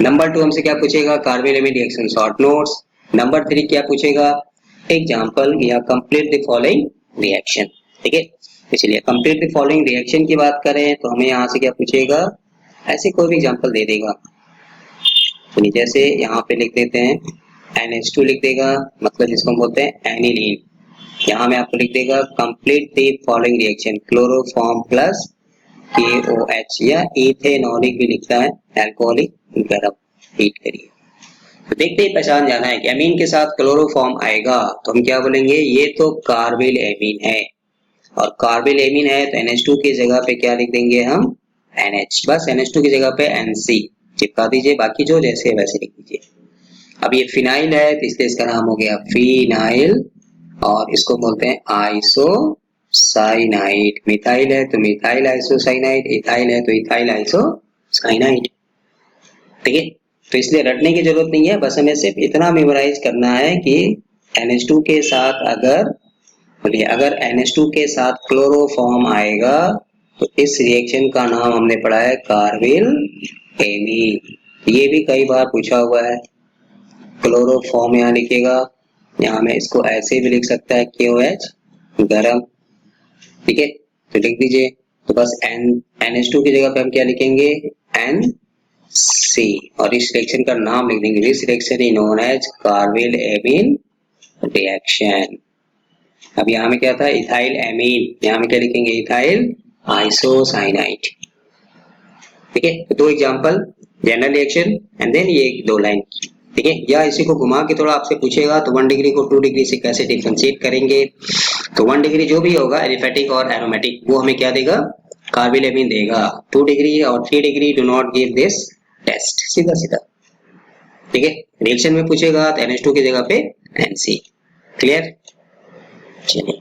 नंबर 2 हमसे क्या पूछेगा, carbyl amine reaction short notes. Number 3 क्या पूछेगा, एग्जांपल या कंप्लीट द फॉलोइंग रिएक्शन। ठीक है, इसलिए कंप्लीट द फॉलोइंग रिएक्शन की बात करें तो हमें यहाँ से क्या पूछेगा, ऐसे कोई भी एग्जांपल दे देगा। तो जैसे यहाँ पे लिख देते हैं NH2 लिख देगा, मतलब जिसको हम बोलते हैं एनिलीन। यहाँ में आपको लिख देगा complete the following reaction, chloroform plus KOH, या इथेनॉलिक भी लिखता है, अल्कोहलिक, गरम, हीट करिए। तो देखते ही पहचान जाना है कि एमीन के साथ क्लोरोफॉर्म आएगा तो हम क्या बोलेंगे, ये तो कार्बिल एमीन है। और कार्बिल एमीन है तो NH2 की जगह पे क्या लिख देंगे हम, NH, बस NH2 की जगह पे NC चिपका दीजिए, बाकी जो जैसे वैसे लिख दीजिए। अब ये फिनाइल है तो इसलिए इसका नाम हो गया फिनाइल, और इसको बोलते हैं आइसोसाइनाइड। मिथाइल है तो मिथाइल आइसोसाइनाइड, इथाइल है तो इथाइल आइसोसाइनाइड। ठीक है, तो इसलिए रटने की जरूरत नहीं है, बस हमें सिर्फ इतना मेमोराइज करना है कि NH2 के साथ अगर NH2 के साथ क्लोरोफॉर्म आएगा तो इस रिएक्शन का नाम हमने पढ़ा है कार्बिल एमीन। ये भी कई बार पूछा हुआ है। क्लोरोफॉर्म यहाँ लिखेगा, यहाँ में इसको ऐसे भी लिख सकता है KOH गरम। ठीक है, तो लिख दीजिए, तो बस NH2 की जगह पे हम क्या लिखेंगे, NC, और इस रिएक्शन का नाम लिख देंगे, this reaction is known as carbylamine reaction. अब यहाँ में क्या था, इथाइल एमीन, यहाँ में क्या लिखेंगे, इथाइल आइसोसाइनाइड। ठीक है, तो दो example, general reaction and then ये दो लाइन। ठीक है, या इसी को घुमा के थोड़ा आपसे पूछेगा तो 1 डिग्री को 2 डिग्री से कैसे डिफरेंशिएट करेंगे, तो 1 डिग्री जो भी होगा एलिफेटिक और एरोमेटिक, वो हमें क्या देगा, कार्बिलेमिन देगा। 2 डिग्री और 3 degree do not give this test, सीधा सीधा। ठीक है, रिएक्शन में पूछेगा तो NH2 की जगह पे NC। क्लियर। चलिए,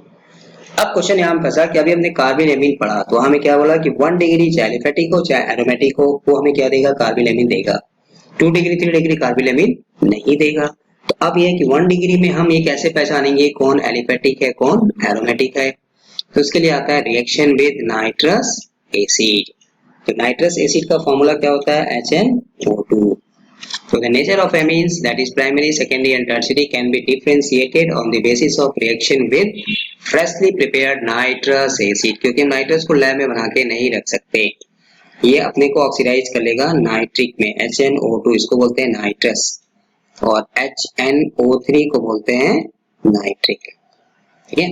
अब क्वेश्चन यहाँ फंसा कि अभी हमने कार्बिलेमिन पढ़ा तो हमें क्या बोला कि 1 डिग्री चाहे एलिफेटिक हो चाहे एरोमेटिक हो, वो हमें क्या देगा, कार्बिलेमिन देगा। 2 डिग्री 3 डिग्री कार्बिलेमिन नहीं देगा। तो अब ये है कि 1 डिग्री में हम ये कैसे पहचानेंगे कौन एलिफेटिक है कौन एरोमेटिक है, तो उसके लिए आता है रिएक्शन विद नाइट्रस एसिड। तो नाइट्रस एसिड का फॉर्मूला क्या होता है, HNO2। So the nature of amines, that is primary, secondary and tertiary, can be differentiated on the basis of reaction with freshly prepared nitrous acid। क्योंकि हम नाइट्रस को लैब में बना के नहीं रख सकते, ये अपने को ऑक्सीडाइज कर लेगा नाइट्रिक में, HNO2 इसको बोलते हैं नाइट्रस, और HNO3 को बोलते हैं नाइट्रिक। ठीक है,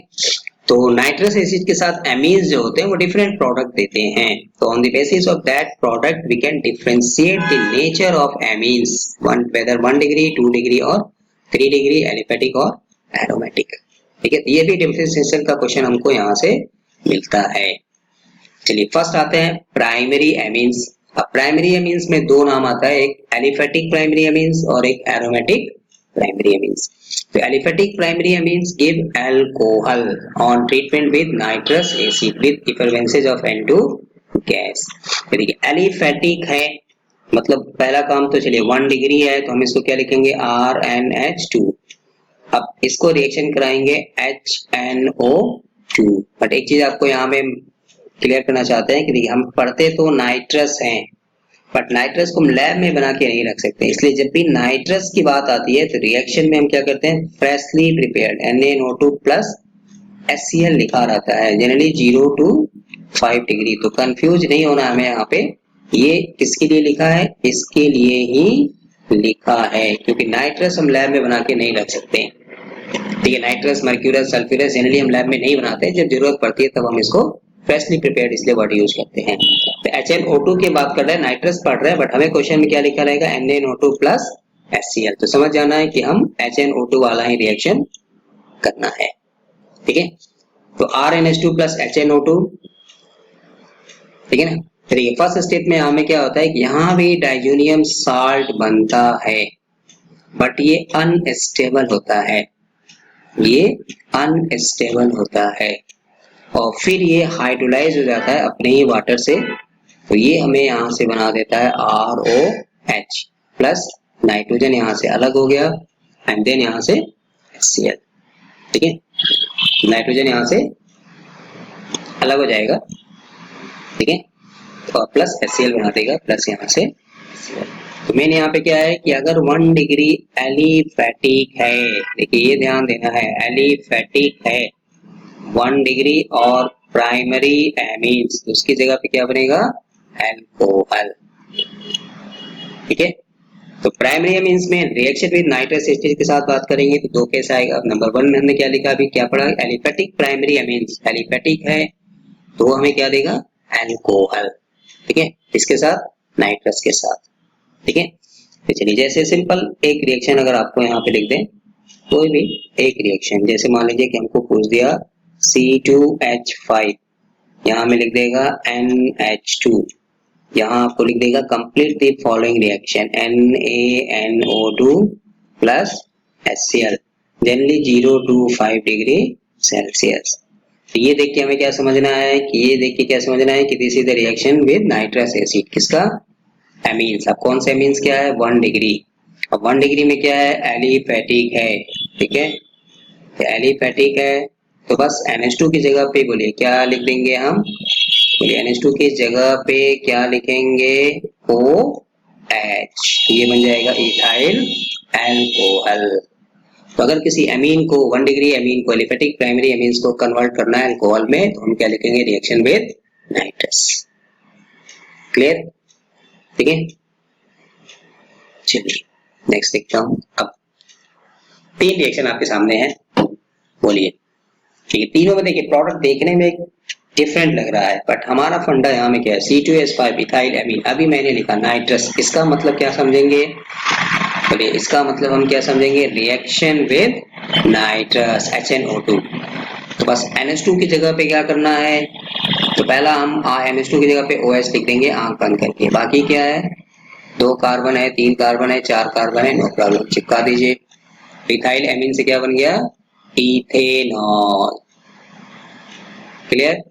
तो नाइट्रस एसिड के साथ एमीन्स जो होते हैं वो डिफरेंट प्रोडक्ट देते हैं। तो on the basis of that product we can differentiate the nature of amines, whether 1 degree 2 degree और 3 डिग्री एलिफेटिक और एरोमेटिक। ठीक है, ये भी डिफरेंशिएशन का क्वेश्चन हमको यहाँ से मिलता है। चलिए फर्स्ट आते हैं प्राइमरी एमीन्स। अब प्राइमरी एमीन्स में दो नाम आता है, एक एलिफेटिक प्राइमरी एमीन्स और एक एरोमेटिक प्राइमरी एमीन्स। तो aliphatic primary amines give alcohol on treatment with nitrous acid with effervescence of N2 gas. देखिए एलिफेटिक है मतलब पहला काम तो चलिए 1 डिग्री है तो हम इसको क्या लिखेंगे, RnH2। अब इसको रिएक्शन कराएंगे HNO2। बट एक चीज आपको यहाँ में क्लियर करना चाहते हैं कि देखिए हम पढ़ते तो नाइट्रस हैं बट नाइट्रस को हम लैब में बना के नहीं रख सकते, इसलिए जब भी नाइट्रस की बात आती है तो रिएक्शन में हम क्या करते हैं, freshly prepared NaNO2 plus HCl लिखा रहता है, जनरली 0 to 5 डिग्री। तो कंफ्यूज नहीं होना हमें यहाँ पे, ये किसके लिए लिखा है, इसके लिए ही लिखा है, क्योंकि नाइट्रस हम लैब में बना के नहीं रख सकते। ठीक है, नाइट्रस मर्क्यूरस सल्फ्यूरस जनरली हम लैब में नहीं बनाते, जब जरूरत पड़ती है तब हम इसको फ्रेशली प्रिपेयर्ड इसलिए वर्ड यूज करते हैं। तो HNO2 की बात कर रहे हैं, नाइट्रस पढ़ रहे हैं बट हमें क्वेश्चन में क्या लिखा रहेगा, NaNO2 प्लस HCl। तो समझ जाना है कि हम HNO2 वाला ही रिएक्शन करना है। ठीक है, तो RnH2 प्लस HNO2। ठीक है ना, देखिए फर्स्ट स्टेप में हमें क्या होता है कि यहाँ भी डाइजोनियम साल्ट बनता है बट ये अनस्टेबल होता है, ये अनस्टेबल होता है और फिर ये हाइड्रोलाइज हो जाता है अपने ही वाटर से। तो ये हमें यहाँ से बना देता है ROH प्लस नाइट्रोजन यहाँ से अलग हो गया एंड देन यहाँ से HCl। ठीक है, नाइट्रोजन यहाँ से अलग हो जाएगा। ठीक है, और प्लस HCl बना देगा प्लस यहाँ से HCl। तो मेन यहाँ पे क्या है कि अगर 1 डिग्री एलिफेटिक है, देखिए ये ध्यान देना है, एलिफेटिक है 1 डिग्री और प्राइमरी एमीन्स, उसकी जगह पे क्या बनेगा, अल्कोहल। ठीक है, तो प्राइमरी एमीन्स में रिएक्शन विद नाइट्रस एसिड के साथ बात करेंगे तो दो केस आएगा। नंबर 1 में हमने क्या लिखा, अभी क्या पढ़ा, एलिफेटिक प्राइमरी एमीन्स, एलिफेटिक है तो हमें क्या देगा, अल्कोहल। ठीक है, इसके साथ नाइट्रस के साथ। ठीक है, तो चलिए जैसे सिंपल एक रिएक्शन अगर आपको यहाँ पे लिख दें, कोई भी एक रिएक्शन, जैसे मान लीजिए कि हमको पूछ दिया C2H5, यहाँ में लिख देगा NH2, यहाँ आपको लिख देगा complete the following reaction NaNO2 plus HCl, generally 0 to 5 degree Celsius. तो ये देख के हमें क्या समझना है कि ये देख के क्या समझना है कि this is the reaction with nitrous acid, किसका, एमीन्स। अब कौन से एमीन्स क्या है, 1 डिग्री। अब 1 डिग्री में क्या है, एलिफेटिक है। ठीक है, तो एलिफेटिक है तो बस NH2 की जगह पे बोलिए क्या लिख देंगे हम, बोलिए NH2 की जगह पे क्या लिखेंगे, OH, ये बन जाएगा इथाइल अल्कोहल। तो अगर किसी एमीन को 1 डिग्री एमीन को एलिफेटिक प्राइमरी एमीन्स को कन्वर्ट करना है अल्कोहल में तो हम क्या लिखेंगे, रिएक्शन विद नाइट्रस। क्लियर। ठीक है, चलिए नेक्स्ट देखता हूं। अब तीन रिएक्शन आपके सामने है, बोलिए। ठीक है, तीनों में देखिए प्रोडक्ट देखने में डिफरेंट लग रहा है, बट हमारा फंडा यहाँ में क्या है, C2H5 इथाइल एमीन। अभी मैंने लिखा नाइट्रस, इसका मतलब क्या समझेंगे, बोलिए इसका मतलब हम क्या समझेंगे, रिएक्शन विद नाइट्रस HNO2। तो बस NH2 की जगह पे क्या करना है, तो पहला हम NH2 की जगह पे OH लिख देंगे आंख बंद करके। बाकी क्या है, 2 कार्बन है, 3 कार्बन है, 4 कार्बन है, नो प्रॉब्लम, चिपका दीजिए। इथाइल एमीन से क्या बन गया, इथेनॉल। क्लियर,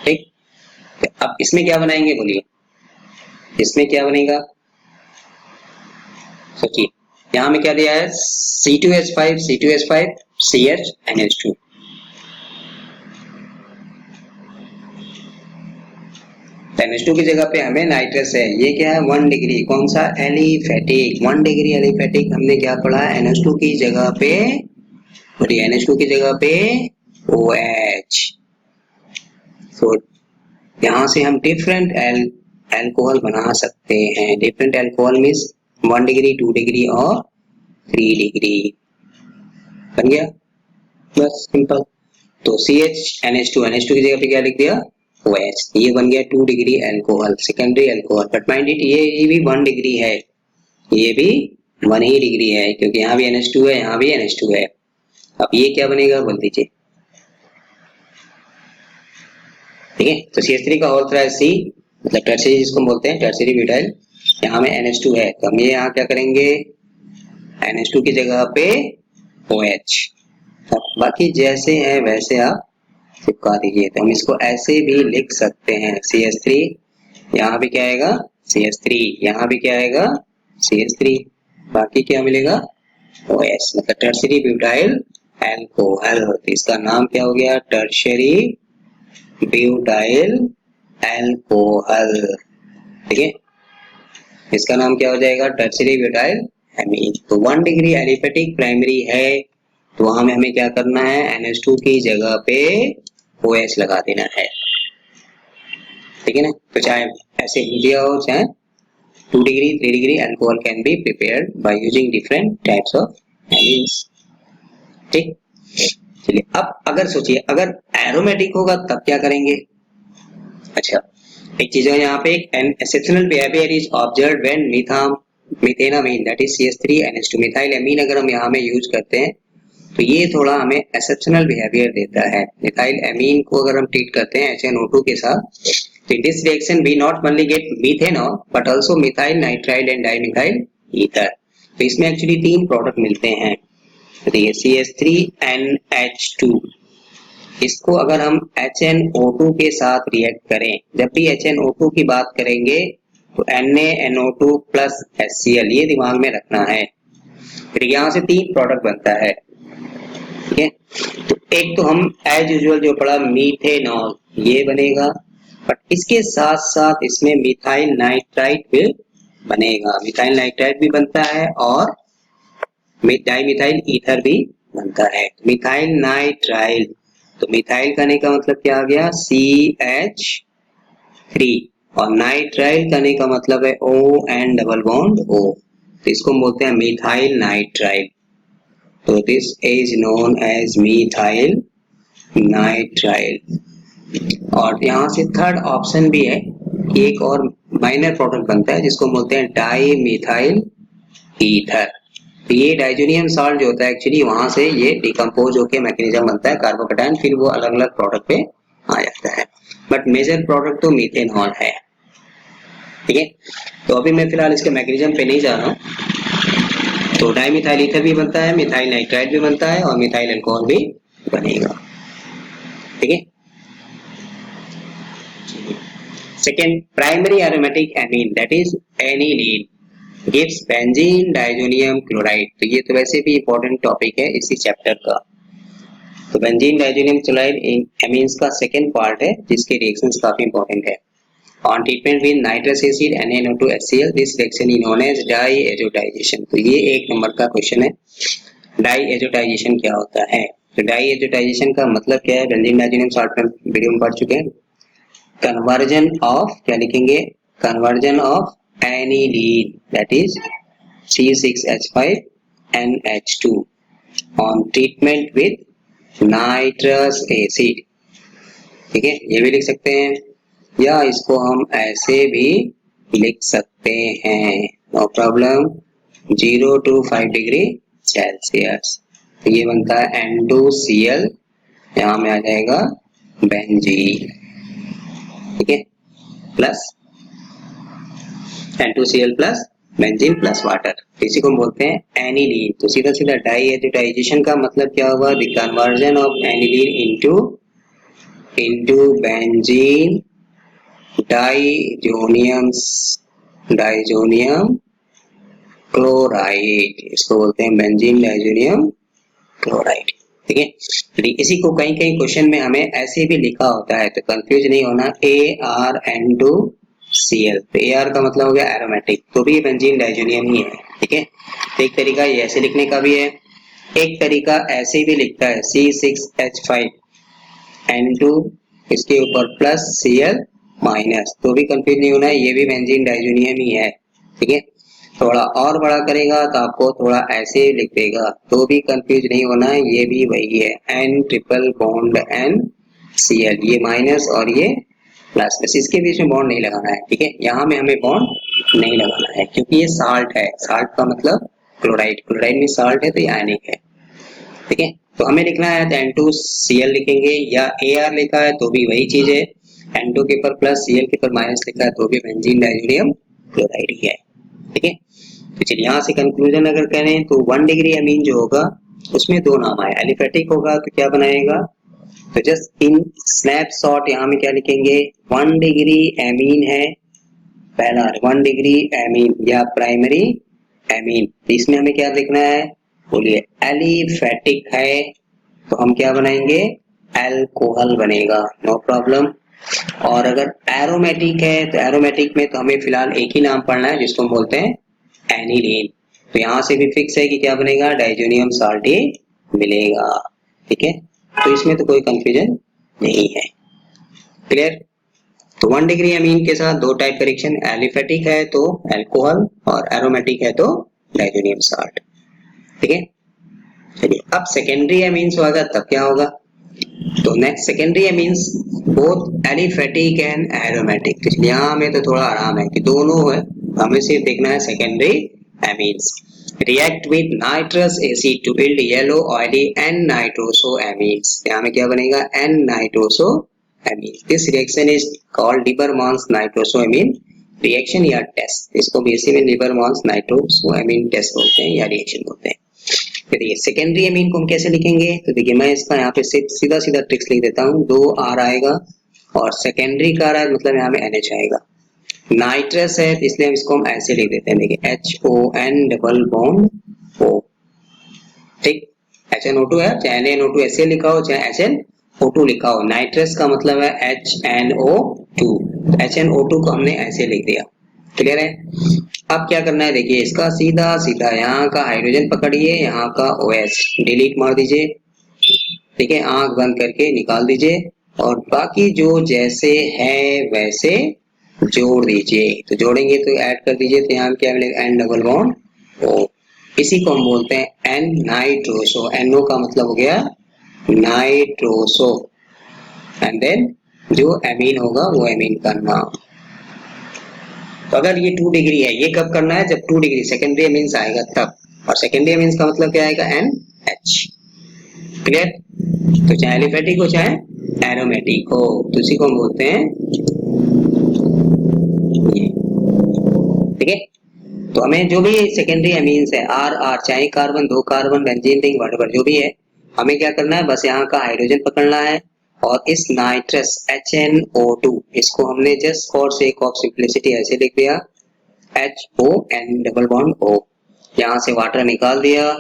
ठीक। अब इसमें क्या बनाएंगे, बोलिए इसमें क्या बनेगा, सोचिए। यहाँ में क्या दिया है, C2H5 C2H5 CH NH2। NH2 की जगह पे हमें नाइट्रस है, ये क्या है 1 डिग्री, कौन सा, एलिफेटिक। 1 डिग्री एलिफेटिक हमने क्या पढ़ा, NH2 की जगह पे, बोलिए NH2 की जगह पे OH। तो यहाँ से हम डिफरेंट एल्कोहल बना सकते हैं। Different alcohol means 1 degree, 2 degree और 3 डिग्री, बन गया, बस सिंपल। तो NH2 की जगह पे क्या लिख दिया, OH, ये बन गया 2 degree alcohol, secondary alcohol. But mind it, ये भी 1 डिग्री है, ये भी 1 ही डिग्री है, क्योंकि यहाँ भी NH2 है, यहाँ भी NH2 है। अब ये क्या बनेगा, बोल दीजिए। ठीक है, तो CH3 का होल है C, मतलब टर्शियरी जिसको बोलते हैं, टर्शियरी ब्यूटाइल। यहाँ में NH2 है, तो हम ये यहाँ क्या करेंगे, NH2 की जगह पे OH। बाकी जैसे है वैसे आप चिपका दीजिए। तो हम इसको ऐसे भी लिख सकते हैं, CH3, यहाँ भी क्या आएगा CH3, यहाँ भी क्या आएगा CH3, बाकी क्या मिलेगा OH, मतलब टर्शियरी ब्यूटाइल एल्कोहल। तो इसका नाम क्या हो गया, टर्शियरी ब्यूटाइल एल्कोहल। ठीक है, इसका नाम क्या हो जाएगा, टर्शियरी ब्यूटाइल एमीन। तो 1 डिग्री एलिफेटिक प्राइमरी है, तो वहां में हमें क्या करना है, NH2 की जगह पे OH लगा देना है। ठीक है ना, तो चाहे ऐसे दिया हो, चाहे 2 degree 3 degree, alcohol can be prepared by using different types of amines. ठीक, चलिए अब अगर सोचिए, अगर एरोमेटिक होगा तब क्या करेंगे। अच्छा, एक चीज है यहाँ पे, an exceptional behaviour is observed when methanamine that is CH3NH2 methyl amine अगर हम यहाँ में यूज करते हैं तो ये थोड़ा हमें एक्सेप्शनल बिहेवियर देता है। मिथाइल एमीन को अगर हम ट्रीट करते हैं HNO2 के साथ, तो in this reaction we not only get methanol but also methyl nitrile and dimethyl ether. तो इसमें एक्चुअली 3 प्रोडक्ट मिलते हैं। देखिए CH3NH2, इसको अगर हम HNO2 के साथ रिएक्ट करें, जब भी HNO2 की बात करेंगे तो NaNO2 प्लस HCl, ये दिमाग में रखना है। फिर यहाँ से 3 प्रोडक्ट बनता है। ठीक है, तो एक तो हम एज यूजुअल जो पढ़ा मीथेनॉल, ये बनेगा, बट इसके साथ साथ इसमें मिथाइल नाइट्राइट भी बनेगा। मिथाइल नाइट्राइट भी बनता है और डाइमिथाइल ईथर भी बनता है। मिथाइल नाइट्राइल, तो मिथाइल कहने का मतलब क्या आ गया, CH3, और नाइट्राइल कहने का मतलब है ON डबल बॉन्ड O, तो इसको बोलते हैं मिथाइल नाइट्राइल। तो this is known as methyl nitrile. और यहाँ से थर्ड ऑप्शन भी है, एक और माइनर प्रोडक्ट बनता है जिसको बोलते हैं डाइमिथाइल ईथर। तो ये डाइजोनियम साल्ट जो होता है एक्चुअली वहां से ये डिकम्पोज होकर मैकेनिज्म बनता है कार्बोकेटायन, फिर वो अलग अलग प्रोडक्ट पे आ जाता है, बट मेजर प्रोडक्ट तो मीथेनॉल है। ठीक है, तो अभी मैं फिलहाल इसके मैकेनिज्म पे नहीं जा रहा हूँ। तो डाइमिथाइल ईथर भी बनता है, मिथाइल नाइट्राइट भी बनता है और मिथाइल अल्कोहल भी बनेगा। ठीक है, second primary aromatic amine that is aniline gives benzene diazonium chloride. तो ये तो वैसे भी इंपॉर्टेंट टॉपिक है इसी चैप्टर का। तो बेंजीन डाइजोनियम क्लोराइड एमीन्स का सेकेंड पार्ट है जिसके रिएक्शंस काफी इंपॉर्टेंट है। On treatment with nitrous acid NaNO2 HCl this reaction is known as diazotization. तो ये 1 नंबर का क्वेश्चन है, डाईएजोटाइजेशन क्या होता है। तो डाईएजोटाइजेशन का मतलब क्या है, बेंजीन डाइजोनियम साल्ट में वीडियो में पढ़ चुके हैं। कन्वर्जन ऑफ, क्या लिखेंगे, conversion of aniline that is C6H5NH2 on treatment with nitrous acid. ठीक है, ये भी लिख सकते हैं या इसको हम ऐसे भी लिख सकते हैं, no problem. 0 to 5 degree Celsius. तो ये बनता है N2Cl, यहाँ में आ जाएगा बेंजीन। ठीक है, plus N2Cl plus benzene plus water, इसी को हम बोलते हैं एनिलीन। तो सीधा सीधा डाइहाइड्रोटाइजेशन का मतलब क्या हुआ, the conversion of aniline into benzene diazonium chloride, इसको बोलते हैं बेंजीन डाइजोनियम क्लोराइड। ठीक है, इसी को कहीं कहीं क्वेश्चन में हमें ऐसे भी लिखा होता है, तो कंफ्यूज नहीं होना। ArN2Cl, तो Ar का मतलब हो गया एरोमेटिक, तो भी बेंजीन डाइजोनियम ही है। ठीक है, एक तरीका ये ऐसे लिखने का भी है, एक तरीका ऐसे भी लिखता है C6H5N2 इसके ऊपर प्लस Cl माइनस, तो भी कंफ्यूज नहीं होना है, ये भी बेंजीन डाइजोनियम ही है। ठीक है, थोड़ा और बड़ा करेगा तो आपको थोड़ा ऐसे लिख देगा, तो भी कंफ्यूज नहीं होना है, ये भी वही है N ट्रिपल बॉन्ड NCl, ये माइनस और ये प्लस, बस इसके बीच में बॉन्ड नहीं लगाना है। ठीक है, यहाँ में हमें बॉन्ड नहीं लगाना है क्योंकि ये साल्ट है, साल्ट का मतलब क्लोराइड, क्लोराइड में साल्ट है तो ये आयनिक है। ठीक है, तो हमें लिखना है तो N2Cl लिखेंगे, या Ar लिखा है तो भी वही चीज है, N2 के ऊपर प्लस Cl के ऊपर माइनस लिखा है तो भी बेंजीन डाइजोनियम क्लोराइड ही है। ठीक है, तो चलिए यहाँ से कंक्लूजन अगर करें तो 1 डिग्री अमीन जो होगा उसमें दो नाम आए, एलिफेटिक होगा तो क्या बनाएगा, तो जस्ट इन स्नैपशॉट यहाँ में क्या लिखेंगे, 1 डिग्री एमीन है पहला, 1 डिग्री एमीन या प्राइमरी एमीन, इसमें हमें क्या लिखना है, बोलिए एलिफेटिक है तो हम क्या बनाएंगे, अल्कोहल बनेगा, नो प्रॉब्लम। और अगर एरोमेटिक है तो एरोमेटिक में तो हमें फिलहाल एक ही नाम पढ़ना है जिसको हम बोलते हैं एनिलीन, तो यहाँ से भी फिक्स है कि क्या बनेगा, डाइजोनियम साल्ट ही मिलेगा। ठीक है, तो इसमें तो कोई कंफ्यूजन नहीं है, क्लियर। तो 1 डिग्री अमीन के साथ दो टाइप का रिएक्शन, एलिफेटिक है तो अल्कोहल और एरोमेटिक है तो डाइजोनियम साल्ट। ठीक है, चलिए अब सेकेंडरी अमीन्स होगा तब क्या होगा, तो next secondary amines both aliphatic and aromatic, तो यहाँ में तो थोड़ा आराम है कि दोनों है, हमें सिर्फ देखना है secondary amines. React with nitrous acid to build yellow oily N nitrosoamines, यहाँ में क्या बनेगा, N nitrosoamine. This reaction is called Liebermann's nitrosoamine reaction या टेस्ट, इसको बेसिक में लिबरमॉन्स नाइट्रोसोएमीन टेस्ट बोलते हैं या रिएक्शन बोलते हैं। देखिए सेकेंडरी अमीन को हम कैसे लिखेंगे, तो देखिए मैं इसका यहाँ पे सीधा सीधा ट्रिक्स लिख देता हूँ, 2 R आएगा और सेकेंडरी का रहा है मतलब यहाँ में NH आएगा, नाइट्रस है इसलिए हम इसको हम ऐसे लिख देते हैं, देखिए HON डबल बॉन्ड O। ठीक, HNO2 है, चाहे NaNO2 ऐसे लिखा हो चाहे HNO2 लिखा हो, नाइट्रस का मतलब है HNO2, HNO2 को हमने ऐसे लिख दिया, क्लियर है। अब क्या करना है, देखिए इसका सीधा सीधा यहाँ का हाइड्रोजन पकड़िए, यहाँ का OH डिलीट मार दीजिए, ठीक है, आंख बंद करके निकाल दीजिए और बाकी जो जैसे है वैसे जोड़ दीजिए, तो जोड़ेंगे तो ऐड कर दीजिए, तो यहाँ क्या मिलेगा, N डबल बॉन्ड O, इसी को हम बोलते हैं N नाइट्रोसो, NO का मतलब हो गया नाइट्रोसो, एंड देन जो एमीन होगा वो एमीन का नाम। तो अगर ये 2 डिग्री है, ये कब करना है, जब 2 डिग्री सेकेंडरी अमीन्स आएगा तब, और सेकेंडरी अमीन्स का मतलब क्या आएगा, NH, क्लियर। तो चाहे एलिफेटिक हो चाहे एरोमेटिक हो, तो इसी को हम बोलते हैं, ठीक है। तो हमें जो भी सेकेंडरी अमीन्स है R चाहे carbon, 2 carbon, benzene ring, whatever जो भी है, हमें क्या करना है, बस यहाँ का हाइड्रोजन पकड़ना है और इस नाइट्रस HNO2 इसको हमने just for sake of simplicity ऐसे लिख दिया, HON डबल बॉन्ड O, यहाँ से वाटर निकाल दिया,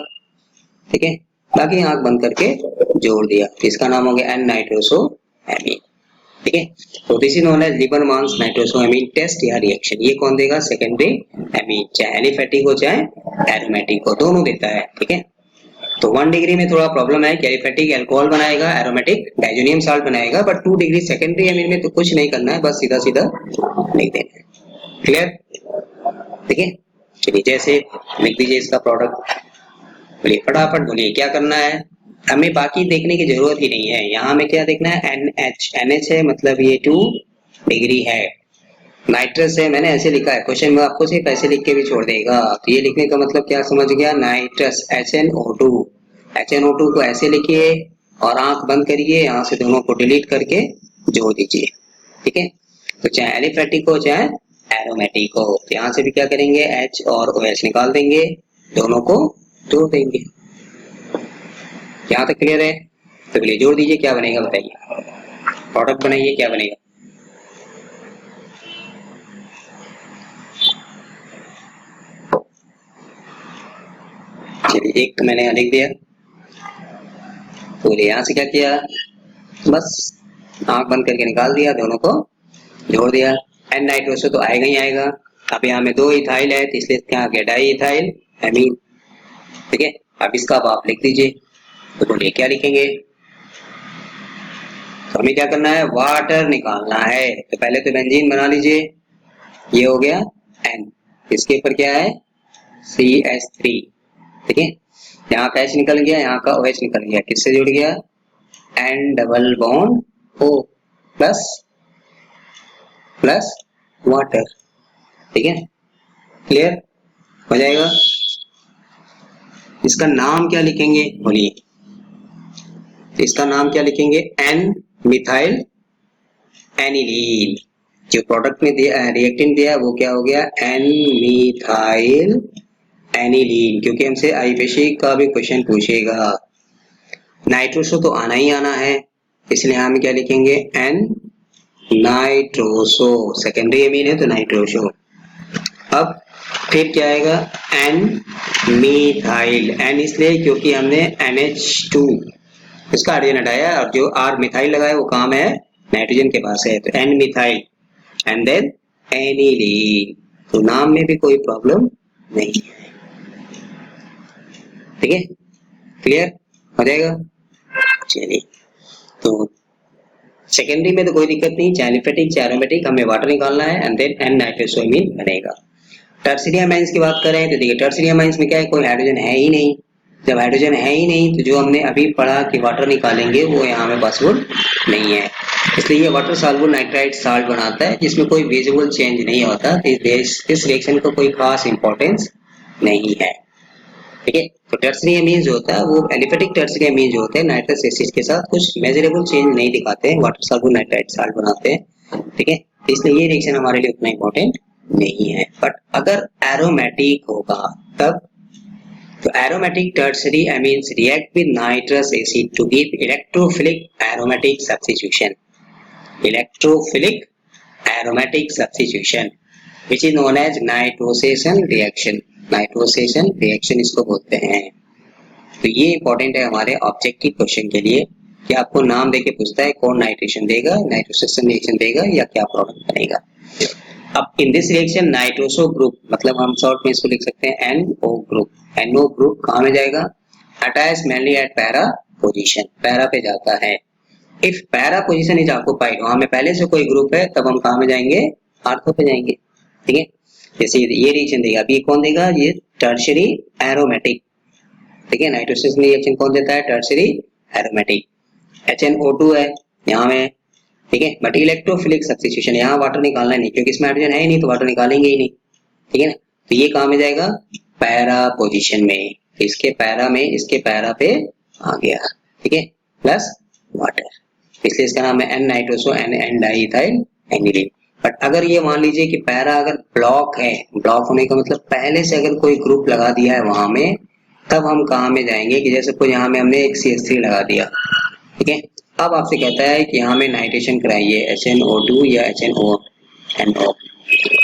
ठीक है, बाकी आंख बंद करके जोड़ दिया, इसका नाम हो गया N नाइट्रोसोएमीन। ठीक है, तो this is known as Liebermann's nitrosoamine test या रिएक्शन। ये कौन देगा, सेकेंडरी अमीन, चाहे एलिफेटिक हो चाहे एरोमेटिक हो, दोनों देता है। ठीक है, तो 1 डिग्री में थोड़ा प्रॉब्लम है कि एलिफेटिक अल्कोहल बनाएगा, एरोमेटिक डाइजोनियम साल्ट बनाएगा, बट 2 डिग्री सेकेंडरी अमीन में तो कुछ नहीं करना है, बस सीधा सीधा लिख देना है, क्लियर। ठीक है, चलिए जैसे लिख दीजिए इसका प्रोडक्ट, बोलिए फटाफट बोलिए क्या करना है, हमें बाकी देखने की जरूरत ही नहीं है, यहाँ हमें क्या देखना है, NH, NH है मतलब ये 2 डिग्री है, नाइट्रस है मैंने ऐसे लिखा है, क्वेश्चन में आपको सिर्फ ऐसे लिख के भी छोड़ देगा, तो ये लिखने का मतलब क्या समझ गया, नाइट्रस HNO2, HNO2 को ऐसे लिखिए और आंख बंद करिए, यहाँ से दोनों को डिलीट करके जोड़ दीजिए, ठीक है। तो चाहे एलिफेटिक हो चाहे एरोमेटिक हो, तो यहाँ से भी क्या करेंगे, H और OH निकाल देंगे, दोनों को जोड़ देंगे। यहाँ तक क्लियर है? तो चलिए जोड़ दीजिए, क्या बनेगा बताइए, प्रोडक्ट बनाइए, क्या बनेगा, चलिए एक तो मैंने यहाँ लिख दिया, तो यहाँ से क्या किया, बस आंख बंद करके निकाल दिया, दोनों को जोड़ दिया, एन नाइट्रोसो तो आएगा ही आएगा। अब यहाँ में 2 इथाइल है तो इसलिए क्या आ गया, डाई इथाइल एमीन, ठीक है। अब इसका आप लिख दीजिए, तो बोलिए क्या लिखेंगे, तो हमें क्या करना है, वाटर निकालना है, तो पहले तो बेंजीन बना लीजिए, ये हो गया N, इसके ऊपर क्या है CH3, ठीक है। यहाँ का H निकल गया, यहाँ का OH निकल गया, किससे जुड़ गया, N double bond O plus plus water, ठीक है, क्लियर हो जाएगा। इसका नाम क्या लिखेंगे बोलिए, इसका नाम क्या लिखेंगे, एन मिथाइल एनिलीन, जो प्रोडक्ट में दिया रिएक्टेंट दिया वो क्या हो गया, एन मिथाइल एनिलीन, क्योंकि हमसे आईपीसी का भी क्वेश्चन पूछेगा, नाइट्रोसो तो आना ही आना है, इसलिए हम क्या लिखेंगे, एन नाइट्रोसो, सेकेंडरी एमीन है तो नाइट्रोसो। अब फिर क्या आएगा, एन मिथाइल, एन इसलिए क्योंकि हमने NH2 इसका हाइड्रोजन हटाया और जो R मिथाइल लगाया वो काम है नाइट्रोजन के पास है, तो N methyl and then aniline, तो नाम में भी कोई प्रॉब्लम नहीं है, ठीक है, क्लियर हो जाएगा। चलिए तो सेकेंडरी में तो कोई दिक्कत नहीं, चाहे एलिफेटिक चाहे एरोमेटिक, हमें वाटर निकालना है एंड देन एन नाइट्रोसोमीन बनेगा। टर्शियरी अमाइंस की बात करें तो देखिए टर्शियरी अमाइंस में क्या है, कोई हाइड्रोजन है ही नहीं, जब हाइड्रोजन है ही नहीं तो जो हमने अभी पढ़ा कि वाटर निकालेंगे वो यहाँ में पॉसिबल नहीं है, इसलिए ये वाटर सॉल्युबल नाइट्राइट साल्ट बनाता है जिसमें कोई विजिबल चेंज नहीं होता, इस रिएक्शन को कोई खास इंपॉर्टेंस नहीं है, ठीक है। तो टर्शियरी अमीन जो होता है वो एलिफेटिक टर्शियरी अमीन जो होते हैं नाइट्रस एसिड के साथ कुछ मेजरेबल चेंज नहीं दिखाते हैं, वाटर सॉल्युबल नाइट्राइट साल्ट बनाते हैं, ठीक है, इसलिए ये रिएक्शन हमारे लिए उतना इंपॉर्टेंट नहीं है। बट अगर एरोमेटिक होगा तब, तो aromatic tertiary amines react with nitrous acid to give electrophilic aromatic substitution, electrophilic aromatic substitution which is known as nitrosation reaction, nitrosation reaction इसको बोलते हैं। तो ये इंपॉर्टेंट है हमारे ऑब्जेक्टिव क्वेश्चन के लिए कि आपको नाम देके पूछता है कौन नाइट्रेशन देगा, नाइट्रोसेशन रिएक्शन देगा या क्या प्रोडक्ट बनेगा। अब इन दिस रिएक्शन नाइट्रोसो ग्रुप, मतलब हम शॉर्ट में इसको लिख सकते हैं NO ग्रुप, NO ग्रुप कहाँ में जाएगा, attach mainly eight para position, para पे जाता है। If para position is occupied, वहां में पहले से कोई ग्रुप है तब हम कहाँ में जाएंगे, आर्थो पे जाएंगे, ठीक है। जैसे ये रिएक्शन देगा, अभी कौन देगा, ये टर्शियरी एरोमेटिक, ठीक है, नाइट्रोसेशन रिएक्शन कौन देता है, टर्शियरी एरोमेटिक, HNO2 है यहाँ में, ठीक है, बट इलेक्ट्रोफिलिक सब्स्टिट्यूशन, यहाँ वाटर निकालना नहीं क्योंकि इसमें हाइड्रोजन है ही नहीं तो वाटर निकालेंगे ही नहीं, ठीक है ना, तो ये कहाँ में जाएगा, पैरा पोजीशन में, इसके पैरा में, इसके पैरा पे आ गया, ठीक है, प्लस वाटर, इसलिए इसका नाम है N nitroso N diethyl aniline. But अगर ये मान लीजिए कि पैरा अगर ब्लॉक है, ब्लॉक होने का मतलब पहले से अगर कोई ग्रुप लगा दिया है वहां में, तब हम कहाँ में जाएंगे कि जैसे कोई यहाँ में हमने एक CH3 लगा दिया, ठीक है, अब आपसे कहता है कि यहाँ में नाइट्रेशन कराइए HNO2 या HNO,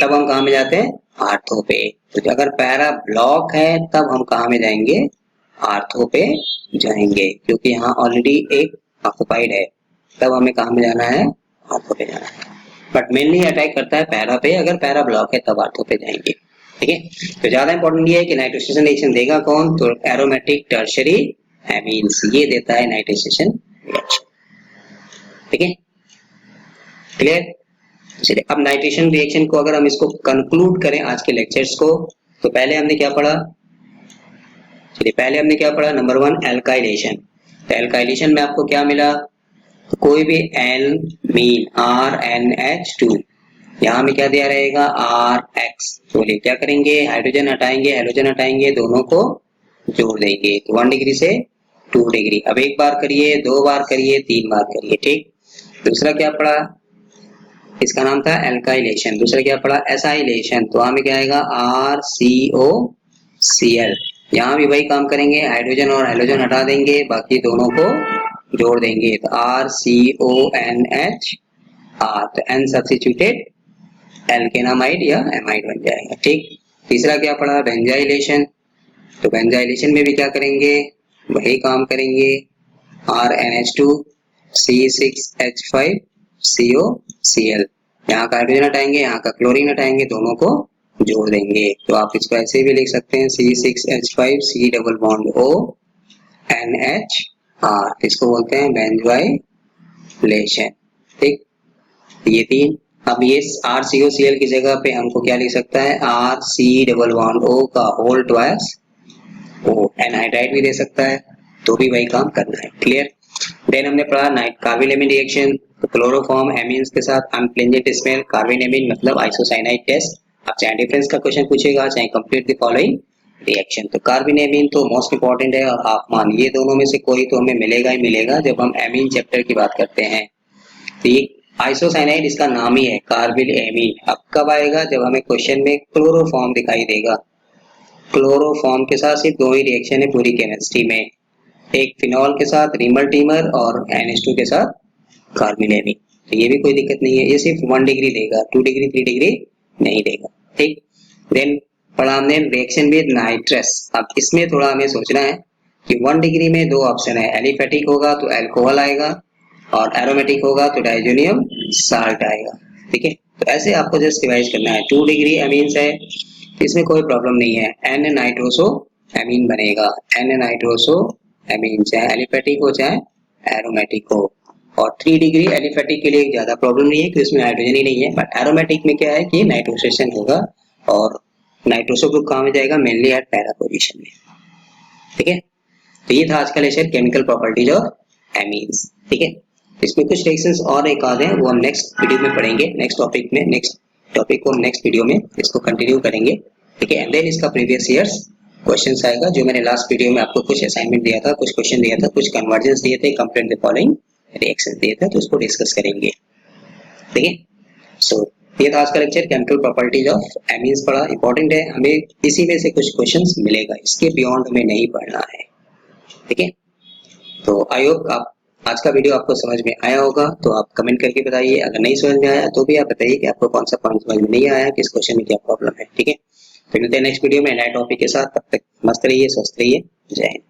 तब हम कहाँ में जाते हैं, आर्थो पे। तो अगर पैरा ब्लॉक है तब हम कहाँ में जाएंगे, आर्थो पे जाएंगे, क्योंकि यहाँ ऑलरेडी एक ऑक्युपाइड है, तब हमें कहाँ में जाना है, आर्थो पे जाना है। बट मेनली अटैक करता है पैरा पे, अगर पैरा ब्लॉक है तब आर्थो पे जाएंगे, ठीक है। तो ज्यादा इंपॉर्टेंट ये है कि नाइट्रोसेशन रिएक्शन देगा कौन, तो एरोमेटिक टर्शियरी एमीन्स, ये देता है नाइट्रोसेशन रिएक्शन, ठीक है, क्लियर। चलिए अब नाइट्रेशन रिएक्शन को अगर हम इसको कंक्लूड करें आज के लेक्चर्स को, तो पहले हमने क्या पढ़ा, चलिए पहले हमने क्या पढ़ा, नंबर 1 एल्काइलेशन। तो एल्काइलेशन में आपको क्या मिला, तो कोई भी एल मीन RNH2, यहाँ में क्या दिया रहेगा RX। तो बोलिए क्या करेंगे, हाइड्रोजन हटाएंगे, हेलोजन हटाएंगे, दोनों को जोड़ देंगे। तो 1 डिग्री से 2 डिग्री। अब एक बार करिए, 2 बार करिए, 3 बार करिए, ठीक। दूसरा क्या पढ़ा, इसका नाम था एल्काइलेशन। दूसरा क्या पढ़ा, एसाइलेशन। तो वहां में क्या आएगा RCOCl। यहाँ भी वही काम करेंगे, हाइड्रोजन और हेलोजन हटा देंगे, बाकी दोनों को जोड़ देंगे। तो RCONH, तो N सब्स्टिट्यूटेड एल्केनामाइड या एमाइड बन जाएगा, ठीक। तीसरा क्या पढ़ा, बेंजाइलेशन। तो बेंजाइलेशन में भी क्या करेंगे, वही काम करेंगे, RNH2 C6H5COCl। यहाँ का हाइड्रोजन हटाएंगे, यहाँ का क्लोरीन हटाएंगे, दोनों को जोड़ देंगे। तो आप इसको ऐसे भी लिख सकते हैं C6H5C double bond O NHR, इसको बोलते हैं बेंजोइलेशन, ठीक। ये 3। अब ये RCOCl की जगह पे हमको क्या लिख सकता है, RC डबल बॉन्ड O का होल ट्वाइस O, एनहाइड्राइड भी दे सकता है, तो भी वही काम करना है, क्लियर। देन हमने पढ़ा नाइट कार्बिन रिएक्शन। तो क्लोरोफॉर्म एमीन्स के साथ अनप्लेजेंट स्मेल, कार्बिन एमीन मतलब आइसोसाइनाइड टेस्ट। अब चाहे डिफरेंस का क्वेश्चन पूछेगा, चाहे कंप्लीट द फॉलोइंग रिएक्शन। तो कार्बिन एमीन तो मोस्ट इंपॉर्टेंट है, और हाफ मान, ये दोनों में से कोई तो हमें मिलेगा ही मिलेगा जब हम एमीन चैप्टर की बात करते हैं। तो ये आइसोसाइनाइड इसका नाम ही है कार्बिन एमीन। अब कब आएगा, जब हमें क्वेश्चन में क्लोरोफॉर्म दिखाई देगा। क्लोरोफॉर्म के साथ सिर्फ 2 ही रिएक्शन है पूरी केमिस्ट्री में, एक फिनॉल के साथ रिमल टीमर और NH2 के साथ कार्बिन एमीन। तो ये भी कोई दिक्कत नहीं है, ये सिर्फ 1 डिग्री देगा, 2 डिग्री 3 डिग्री नहीं देगा, ठीक। देन पढ़ा हमने रिएक्शन विद नाइट्रस। अब इसमें थोड़ा हमें सोचना है कि 1 डिग्री में 2 ऑप्शन है, एलिफेटिक होगा तो अल्कोहल आएगा, और एरोमेटिक होगा तो डाइजोनियम साल्ट आएगा, ठीक है। तो ऐसे आपको जस्ट रिवाइज करना है। 2 डिग्री एमीन्स है, इसमें कोई प्रॉब्लम नहीं है, N नाइट्रोसो एमीन बनेगा, N नाइट्रोसो एमीन, चाहे एलिफेटिक हो चाहे एरोमेटिक हो। और 3 डिग्री एलिफेटिक के लिए ज्यादा प्रॉब्लम नहीं है कि उसमें हाइड्रोजन ही नहीं है, बट एरोमेटिक में क्या है कि नाइट्रोसेशन होगा, और नाइट्रोसो ग्रुप कहाँ में जाएगा, मेनली एट पैरा पोजीशन में, ठीक है। तो ये था आज का lecture, chemical properties of amines, ठीक है। इसमें कुछ रिएक्शंस और एक आधे हैं, वो हम नेक्स्ट वीडियो में पढ़ेंगे, नेक्स्ट टॉपिक को हम नेक्स्ट वीडियो में इसको कंटिन्यू करेंगे, ठीक है। एंड देन इसका प्रीवियस ईयर्स क्वेश्चंस आएगा, जो मैंने लास्ट वीडियो में आपको कुछ असाइनमेंट दिया था, कुछ क्वेश्चन दिया था, कुछ कन्वर्जेंस दिए थे, कंप्लीट द फॉलोइंग रिएक्शंस दिए थे, तो उसको डिस्कस करेंगे, ठीक है। सो ये था आज का lecture, chemical properties of amines पढ़ा, इंपॉर्टेंट है, हमें इसी में से कुछ क्वेश्चंस मिलेगा, इसके बियॉन्ड हमें नहीं पढ़ना है, ठीक है। तो आई होप आप आज का वीडियो आपको समझ में आया होगा, तो आप कमेंट करके बताइए, अगर नहीं समझ में आया तो भी आप बताइए कि आपको कौन सा पॉइंट समझ में नहीं आया, किस क्वेश्चन में क्या प्रॉब्लम है, ठीक है। तो मिलते हैं नेक्स्ट वीडियो में नए टॉपिक के साथ, तब तक मस्त रहिए, स्वस्थ रहिए, जय हिंद।